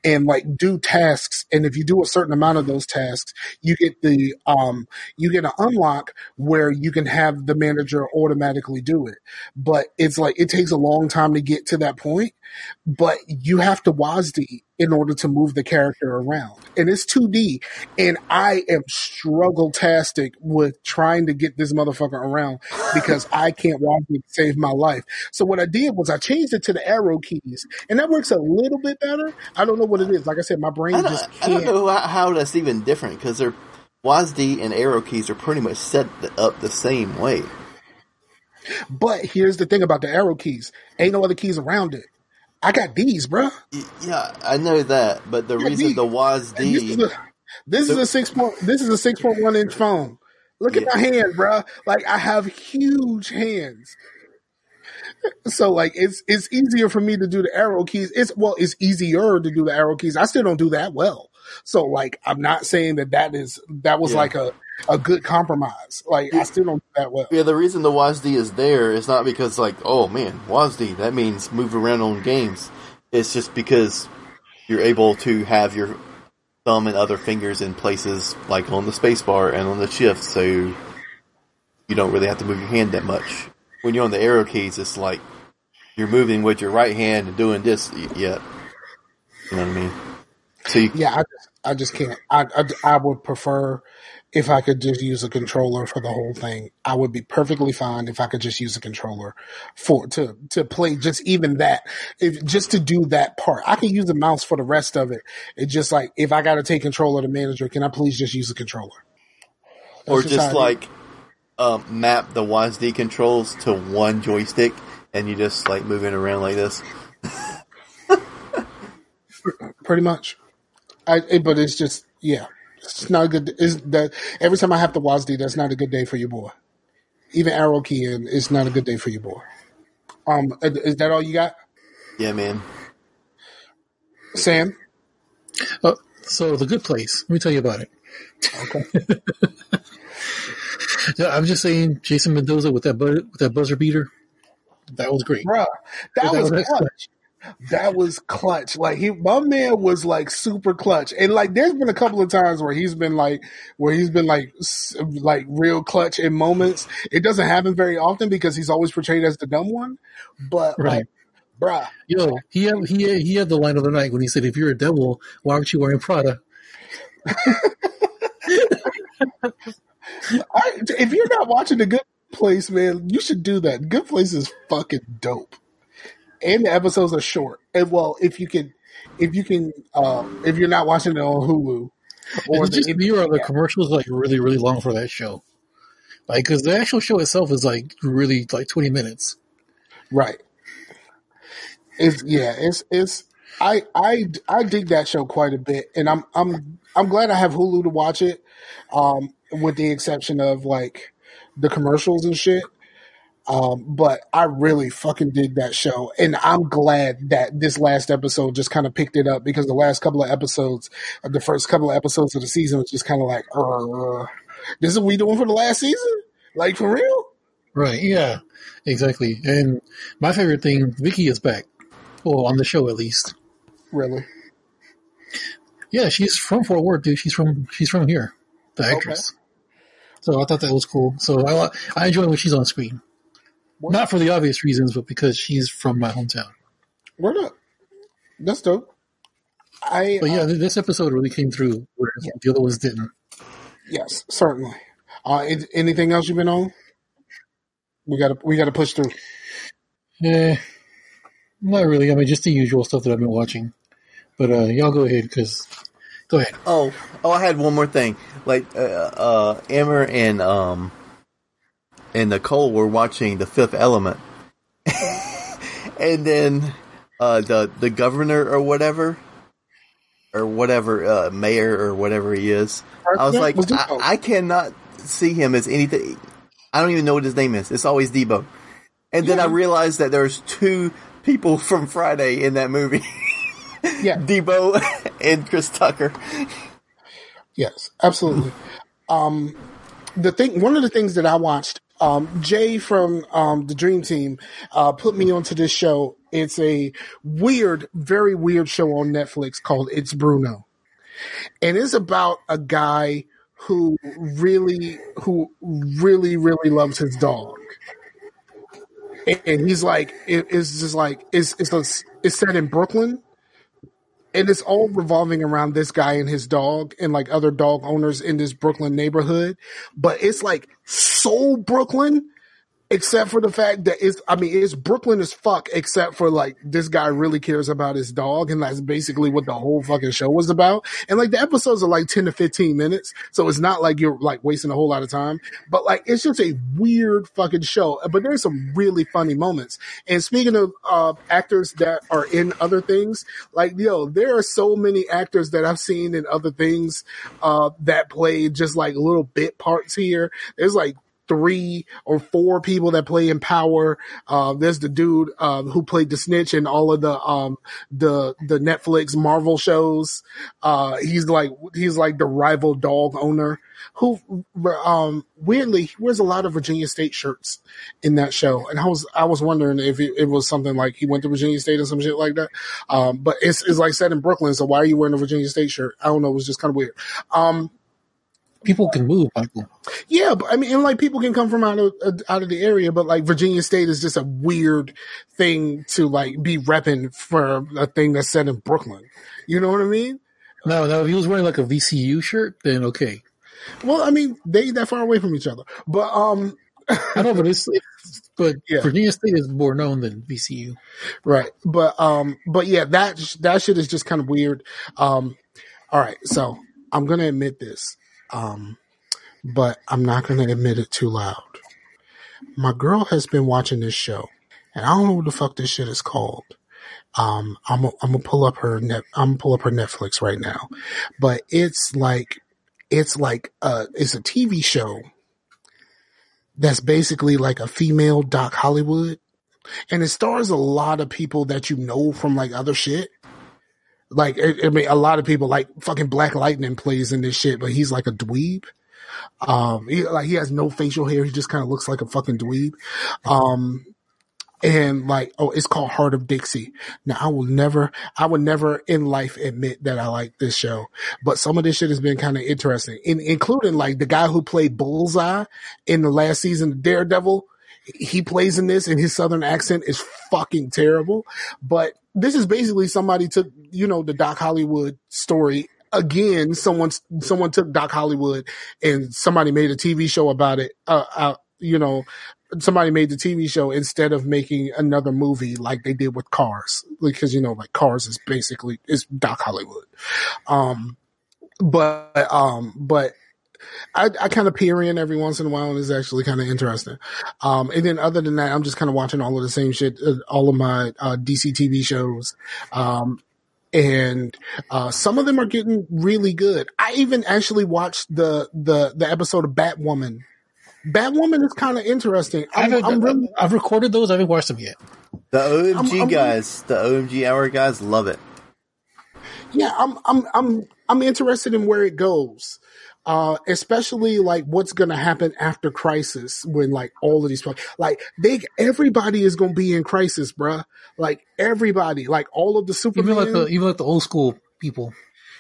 and do tasks. And if you do a certain amount of those tasks, you get an unlock where you can have the manager automatically do it. But it's it takes a long time to get to that point, but you have to WASD in order to move the character around. And it's 2D, and I am struggle-tastic with trying to get this motherfucker around because I can't WASD to save my life. So what I did was I changed it to the arrow keys, and that works a little bit better. I don't know what it is. Like I said, my brain just can't. I don't know how that's even different because they're WASD and arrow keys are pretty much set up the same way. But here's the thing about the arrow keys. Ain't no other keys around it. I got these, bro. Yeah, I know that, but the reason the WASD... This is a 6.1 inch phone. Look at my hand, bro. Like I have huge hands. So like it's easier for me to do the arrow keys. It's easier to do the arrow keys. I still don't do that well. So like I'm not saying that was like a good compromise. Like I still don't do that well. Yeah, the reason the WASD is there is not because like, oh man, WASD, that means move around on games. It's just because you're able to have your thumb and other fingers in places like on the spacebar and on the shift, so you don't really have to move your hand that much. When you're on the arrow keys, it's like you're moving with your right hand and doing this. Yeah, you know what I mean. So I just can't. I would prefer if I could just use a controller for the whole thing. I would be perfectly fine if I could just use a controller to play just even that. Just to do that part, I can use the mouse for the rest of it. It's just like if I got to take control of the manager, can I please just use a controller? Or just like map the WASD controls to one joystick, and you just like moving around like this. Pretty much. But it's just it's not a good. Is that every time I have to WASD, that's not a good day for your boy. Even arrow keying is not a good day for your boy. Is that all you got? Yeah, man. Sam? So The Good Place. Let me tell you about it. Okay. I'm just saying, Jason Mendoza with that buzzer beater, that was great. Bruh, that was excellent. clutch. That was clutch. Like my man was like super clutch. And like there's been a couple of times where he's been like real clutch in moments. It doesn't happen very often because he's always portrayed as the dumb one. But Right. bruh. Yo, he had the line of the night when he said, "If you're a devil, why aren't you wearing Prada?" If you're not watching The Good Place, man, you should do that. Good Place is fucking dope. And the episodes are short. And well, if you're not watching it on Hulu, or the commercials like really, really long for that show. Like, because the actual show itself is like really like 20 minutes. Right. I dig that show quite a bit, and I'm glad I have Hulu to watch it. With the exception of like the commercials and shit. But I really fucking dig that show, and I'm glad that this last episode just kind of picked it up because the first couple of episodes of the season was just kind of like, this is what we doing for the last season? Like for real? Right? Yeah, exactly. And my favorite thing, Vicky is back. Well, on the show at least. Really? Yeah, she's from Fort Worth, dude. She's from here, the actress. Okay. So I thought that was cool. So I enjoy when she's on screen. What? Not for the obvious reasons, but because she's from my hometown. Word up. That's dope. But yeah, this episode really came through, whereas the other ones didn't. Yes, certainly. Anything else you've been on? We gotta push through. Yeah, not really. I mean, just the usual stuff that I've been watching. But y'all go ahead, go ahead. Oh, I had one more thing. Like, Amber and Nicole were watching The Fifth Element. And then, the governor or whatever, mayor or whatever he is. I was like, I cannot see him as anything. I don't even know what his name is. It's always Debo. And then I realized that there's two people from Friday in that movie. Yeah. Debo and Chris Tucker. Yes, absolutely. One of the things that I watched, Jay from the Dream Team put me onto this show. It's a very weird show on Netflix called It's Bruno. And it's about a guy who really loves his dog. And he's like, it's set in Brooklyn. And it's all revolving around this guy and his dog and like other dog owners in this Brooklyn neighborhood. But it's like so Brooklyn Except for the fact that it's Brooklyn as fuck, except for like this guy really cares about his dog, and that's basically what the whole fucking show was about. And like the episodes are like 10 to 15 minutes, so it's not like you're like wasting a whole lot of time, but like it's just a weird fucking show. But there's some really funny moments. And speaking of actors that are in other things, like there are so many actors that I've seen in other things that play just like little bit parts here. There's like 3 or 4 people that play in Power. There's the dude who played the Snitch in all of the Netflix Marvel shows. He's like the rival dog owner who weirdly wears a lot of Virginia State shirts in that show. And I was wondering if it was something like he went to Virginia State or some shit like that. But it's like set in Brooklyn, so why are you wearing a Virginia State shirt? I don't know. It was just kind of weird. People can move, Michael. Yeah, but I mean, and like people can come from out of the area, but like Virginia State is just a weird thing to like be repping for a thing that's set in Brooklyn. You know what I mean? No, if he was wearing like a VCU shirt, then okay. Well, I mean, they ain't that far away from each other, but I know, but yeah. Virginia State is more known than VCU, right? But yeah, that shit is just kind of weird. All right, so I'm gonna admit this. But I'm not going to admit it too loud. My girl has been watching this show, and I don't know what the fuck this shit is called. I'm gonna pull up her Netflix right now, but it's a TV show that's basically like a female Doc Hollywood, and it stars a lot of people that you know from like other shit. Like, I mean, a lot of people like fucking Black Lightning plays in this shit, but he's like a dweeb. He has no facial hair. He just kind of looks like a fucking dweeb. And like, it's called Heart of Dixie. Now I would never in life admit that I like this show, but some of this shit has been kind of interesting, including like the guy who played Bullseye in the last season of Daredevil. He plays in this, and his Southern accent is fucking terrible. But this is basically somebody took, the Doc Hollywood story again. Someone took Doc Hollywood and somebody made a TV show about it. Somebody made the TV show instead of making another movie like they did with Cars, because like Cars is Doc Hollywood. But I kind of peer in every once in a while, and it's actually kind of interesting. And then other than that, I'm just kind of watching all of the same shit, all of my DC TV shows. And some of them are getting really good. I even actually watched the episode of Batwoman. Batwoman is kind of interesting. I've recorded those. I haven't watched them yet. The OMG Hour guys love it. Yeah, I'm interested in where it goes. Especially like what's going to happen after Crisis, when like all of these people, like everybody is going to be in Crisis, bruh. Like everybody, like all of the Superman, even like the old school people.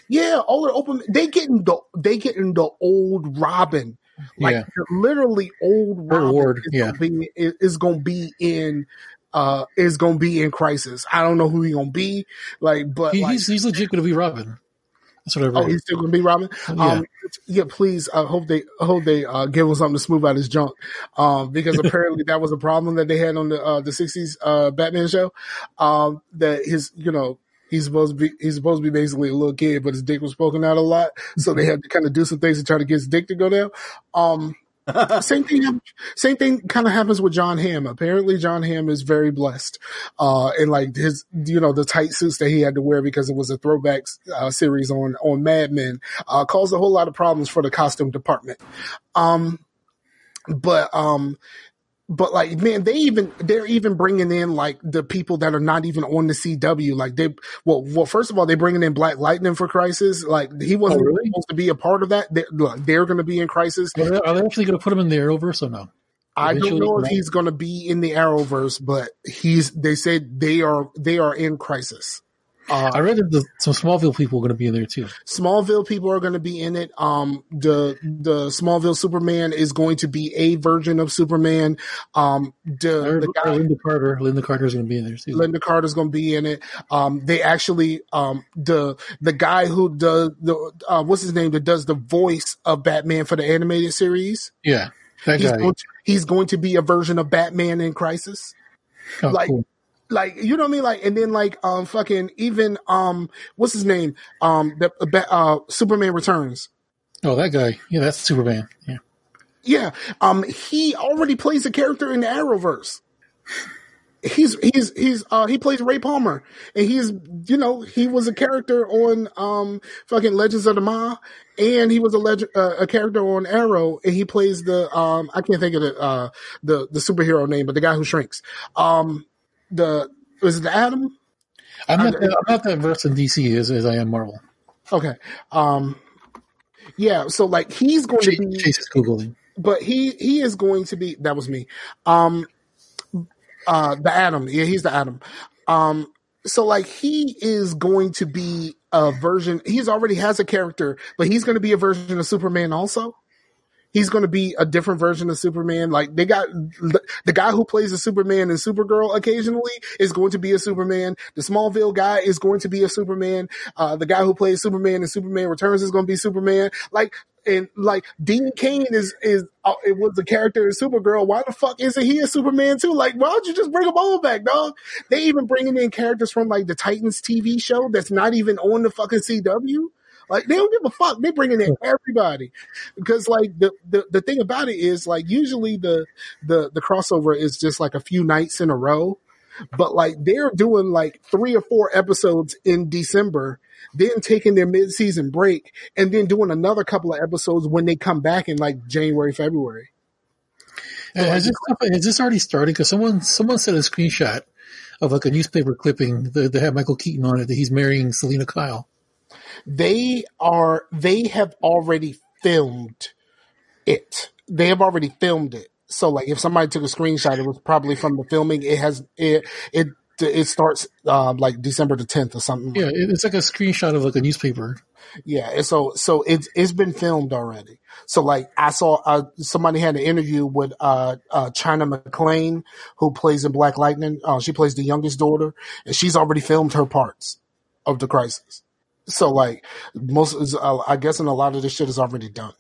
Yeah, all the open, they getting the old Robin, like literally old Robin Ward, is going to be in Crisis. I don't know who he's going to be, like, but he's legit going to be Robin. That's what I read. Oh, he's still going to be Robin? Yeah. Please, I hope they give him something to smooth out his junk. Because apparently that was a problem that they had on the 60s, Batman show. That he's supposed to be basically a little kid, but his dick was poking out a lot. So they had to kind of do some things to try to get his dick to go down. Same thing kind of happens with John Hamm. Apparently John Hamm is very blessed. And like his, the tight suits that he had to wear because it was a throwback, series on Mad Men, caused a whole lot of problems for the costume department. But like, man, they're even bringing in like the people that are not even on the CW. Like well, first of all, they're bringing in Black Lightning for Crisis. Like he wasn't really supposed to be a part of that. They're going to be in Crisis. Are they actually going to put him in the Arrowverse or no? I don't know if he's going to be in the Arrowverse, but they said they are in Crisis. I read that some Smallville people are going to be in there too. Smallville people are going to be in it. The Smallville Superman is going to be a version of Superman. The guy Linda Carter is going to be in there too. Linda Carter's going to be in it. They actually the guy who does what's his name, that does the voice of Batman for the animated series. Yeah. That guy. He's going to be a version of Batman in Crisis. Oh, Like, cool. like, you know what I mean? Like, and then like, fucking even, what's his name? Superman Returns. Oh, that guy. Yeah, that's Superman. Yeah. Yeah. He already plays a character in the Arrowverse. He plays Ray Palmer, and he was a character on fucking Legends of the Ma, and he was a character on Arrow, and he plays I can't think of the superhero name, but the guy who shrinks. Was it the Atom? I'm not that versed in DC as I am Marvel. Okay. Yeah. So like he's going to be. Chase is Googling. But he is going to be. That was me. The Atom. Yeah, he's the Atom. So like he is going to be a version. He's already has a character, but he's going to be a version of Superman also. He's going to be a different version of Superman. Like they got the guy who plays a Superman and Supergirl occasionally is going to be a Superman. The Smallville guy is going to be a Superman. The guy who plays Superman and Superman Returns is going to be Superman. And Dean Cain it was the character in Supergirl. Why the fuck isn't he a Superman too? Like, why don't you just bring them all back, dog? They even bringing in characters from like the Titans TV show that's not even on the fucking CW. Like they don't give a fuck. They bringing in everybody because like the thing about it is like usually the crossover is just like a few nights in a row, but like they're doing like 3 or 4 episodes in December, then taking their mid-season break, and then doing another couple of episodes when they come back in like January, February. So has this already started? Because someone sent a screenshot of like a newspaper clipping that had Michael Keaton on it that he's marrying Selena Kyle. They have already filmed it. They have already filmed it. So like if somebody took a screenshot, it was probably from the filming. It starts like December the 10th or something. Yeah, it's like a screenshot of like a newspaper. Yeah, and so it's been filmed already. So like I saw somebody had an interview with China McClain, who plays in Black Lightning. She plays the youngest daughter, and she's already filmed her parts of the Crisis. So like I guess a lot of this shit is already done.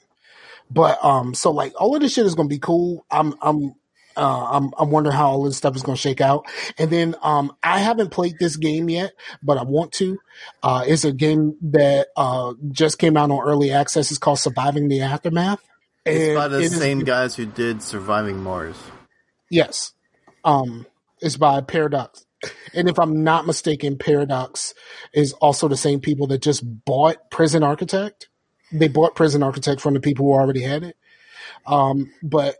But so like all of this shit is gonna be cool. I'm wondering how all this stuff is gonna shake out. And then I haven't played this game yet, but I want to. It's a game that just came out on early access. It's called Surviving the Aftermath. It's by the same guys who did Surviving Mars. Yes. It's by Paradox. And if I'm not mistaken, Paradox is also the same people that just bought Prison Architect. They bought Prison Architect from the people who already had it. But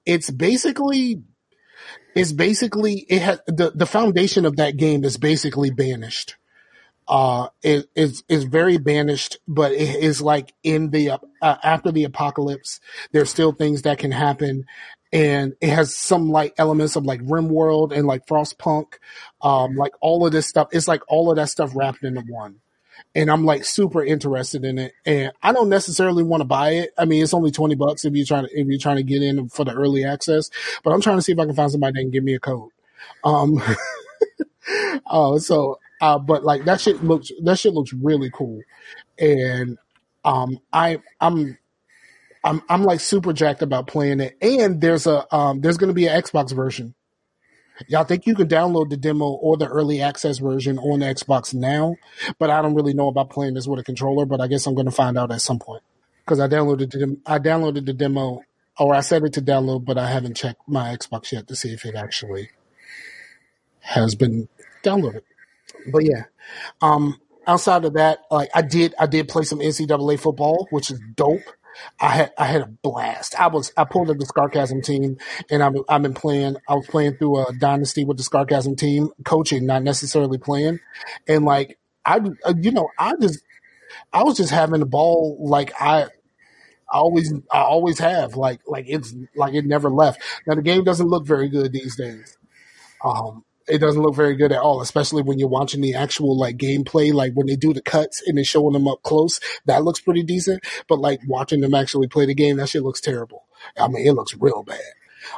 it's basically it has the foundation of that game is basically banished. It is very banished, but it is like in the after the apocalypse, there's still things that can happen. And it has some like elements of like RimWorld and like Frostpunk, like all of this stuff. It's like all of that stuff wrapped into one. And I'm like super interested in it. And I don't necessarily want to buy it. I mean, it's only $20 if you're trying to get in for the early access, but I'm trying to see if I can find somebody that can give me a code. But like that shit looks really cool. And, I'm like super jacked about playing it. And there's going to be an Xbox version. Y'all think you can download the demo or the early access version on the Xbox now, but I don't really know about playing this with a controller, but I guess I'm going to find out at some point because I downloaded the demo, or I set it to download, but I haven't checked my Xbox yet to see if it actually has been downloaded. But yeah, outside of that, like I did play some NCAA football, which is dope. I had a blast. I pulled up the Scarcasm team, and I've been playing. I was playing through a dynasty with the Scarcasm team, coaching, not necessarily playing. And like I was just having the ball like I always have. Like it's like it never left. Now the game doesn't look very good these days. It doesn't look very good at all, especially when you're watching the actual like gameplay. Like when they do the cuts and they're showing them up close, that looks pretty decent. But like watching them actually play the game, that shit looks terrible. I mean, it looks real bad.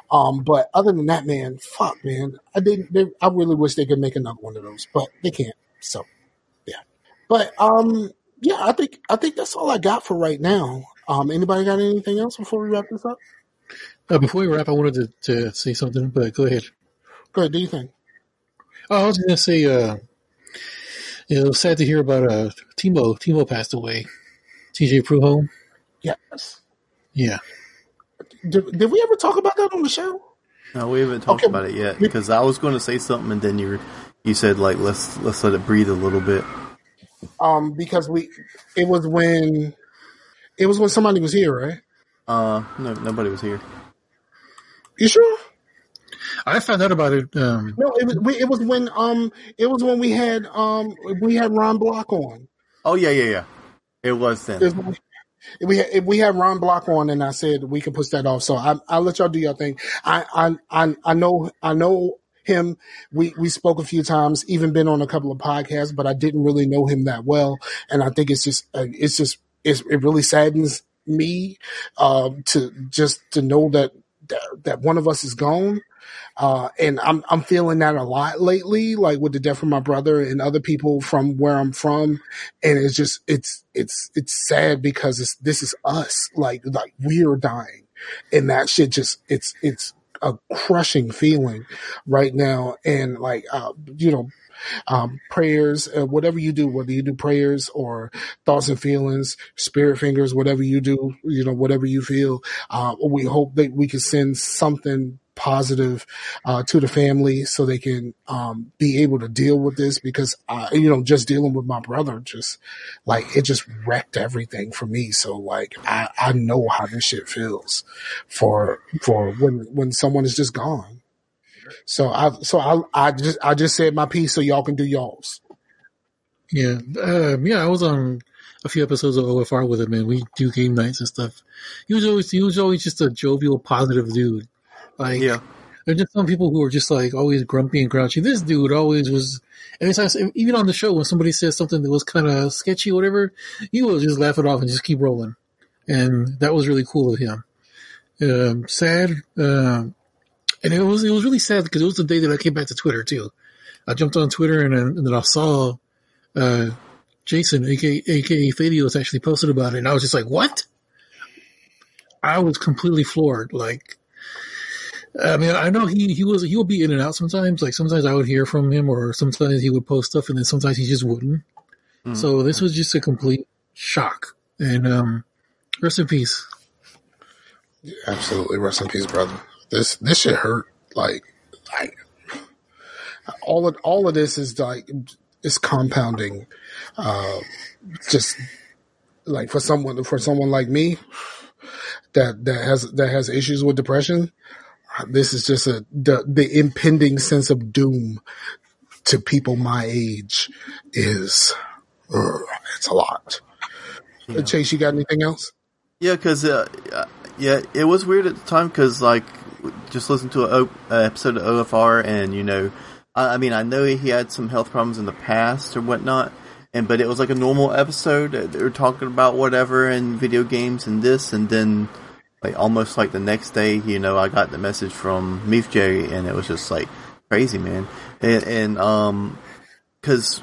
But other than that, man, fuck, man, I really wish they could make another one of those, but they can't. So yeah, but yeah, I think that's all I got for right now. Anybody got anything else before we wrap this up? Before we wrap, I wanted to say something, but go ahead. Go ahead. Do you think? Oh, I was going to say, it was sad to hear about Timo. Timo passed away. TJ Pruho. Yes. Yeah. Did we ever talk about that on the show? No, we haven't talked about it yet because I was going to say something and then you said like let's let it breathe a little bit. Because it was when somebody was here, right? No, nobody was here. You sure? I found out about it. No, it was when we had Ron Block on. Oh yeah. It was then. We had Ron Block on, and I said we could push that off. So I'll let y'all do your thing. I know him. We spoke a few times, even been on a couple of podcasts, but I didn't really know him that well. And I think it really saddens me to know that one of us is gone. And I'm feeling that a lot lately, like with the death of my brother and other people from where I'm from. And it's sad because this is us, like we're dying, and that shit it's a crushing feeling right now. And prayers, whatever you do, whether you do prayers or thoughts and feelings, spirit fingers, whatever you do, whatever you feel, we hope that we can send something positive to the family so they can be able to deal with this, because just dealing with my brother just wrecked everything for me. So like I know how this shit feels for when someone is just gone. So I just said my piece so y'all can do y'all's. Yeah. I was on a few episodes of OFR with him, and we do game nights and stuff. He was always just a jovial, positive dude. Like, yeah. There's just some people who are just like always grumpy and grouchy. This dude always was, and even on the show when somebody says something that was kind of sketchy or whatever, he will just laugh it off and just keep rolling. And that was really cool of him. Sad. And it was really sad because it was the day that I came back to Twitter too. I jumped on Twitter and then I saw Jason, aka Fadios, actually posted about it, and I was just like, "What?" I was completely floored. Like, I mean, I know he will be in and out sometimes. Like sometimes I would hear from him, or sometimes he would post stuff, and then sometimes he just wouldn't. Mm-hmm. So this was just a complete shock. And rest in peace. Absolutely, rest in peace, brother. This shit hurt. Like all of this is it's compounding. Just like for someone like me that has issues with depression, this is just the impending sense of doom to people my age is it's a lot. Yeah. Chase, you got anything else? Yeah, because it was weird at the time because like just listened to an episode of OFR, and I mean I know he had some health problems in the past or whatnot, but it was like a normal episode. They were talking about whatever and video games and this, and then like almost like the next day, I got the message from Meef J, and it was just like crazy, man. And because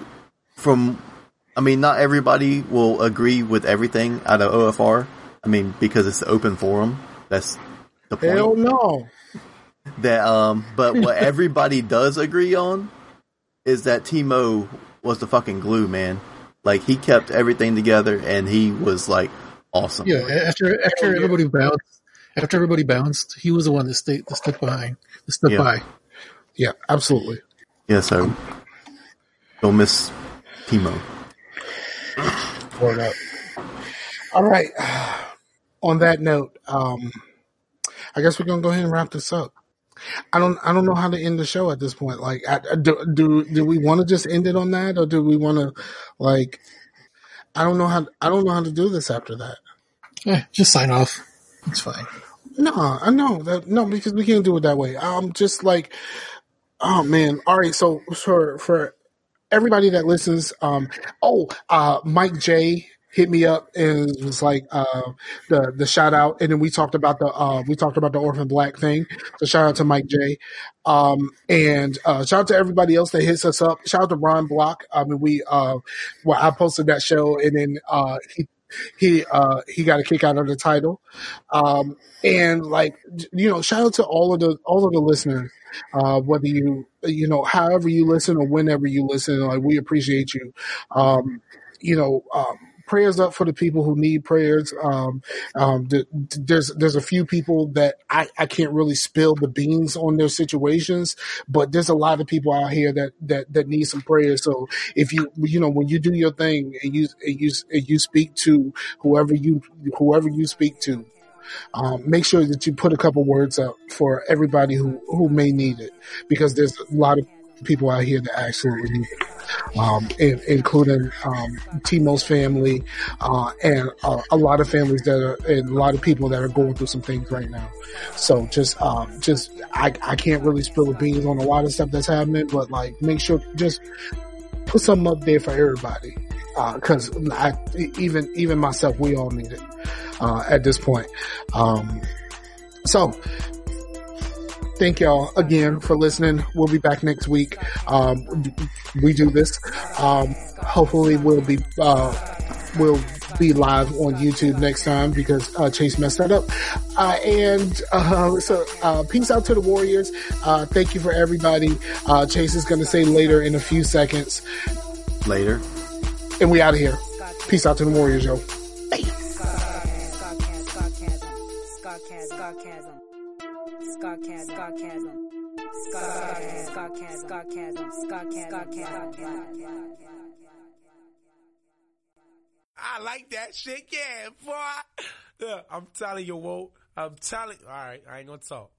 not everybody will agree with everything out of OFR. I mean, because it's the open forum. That's the point. Hell no. But what everybody does agree on is that Timo was the fucking glue, man. Like he kept everything together, and he was like awesome. Yeah, after everybody bounced, he was the one that stuck by. Yeah, absolutely. Yeah, so don't miss Timo. Word up. All right. On that note, I guess we're gonna go ahead and wrap this up. I don't know how to end the show at this point. Like, do we want to just end it on that, or do we want to like? I don't know how to do this after that. Yeah, just sign off. It's fine. No, I know that because we can't do it that way. Just like, oh man. All right, so for everybody that listens, Mike J hit me up and was like the shout out, and then we talked about the Orphan Black thing. So shout out to Mike J, and shout out to everybody else that hits us up. Shout out to Ron Block. I mean, I posted that show, and then he got a kick out of the title. And like, shout out to all of the listeners, whether however you listen or whenever you listen, like we appreciate you. You know, prayers up for the people who need prayers. There's a few people that I can't really spill the beans on their situations, but there's a lot of people out here that need some prayers. So if when you do your thing and you speak to whoever you speak to, make sure that you put a couple words up for everybody who may need it, because there's a lot of people out here that absolutely need it. Including Timo's family, and a lot of families and a lot of people that are going through some things right now. So I can't really spill the beans on a lot of stuff that's happening, but like make sure just put something up there for everybody, because even myself, we all need it at this point. So. Thank y'all again for listening. We'll be back next week. We do this. Hopefully we'll be live on YouTube next time, because Chase messed that up. So peace out to the Warriors. Thank you for everybody. Chase is going to say later in a few seconds. Later. And we out of here. Peace out to the Warriors, yo. Bye. I like that shit, yeah, boy. Yeah, I'm telling you, Whoa. I'm telling. All right, I ain't gonna talk.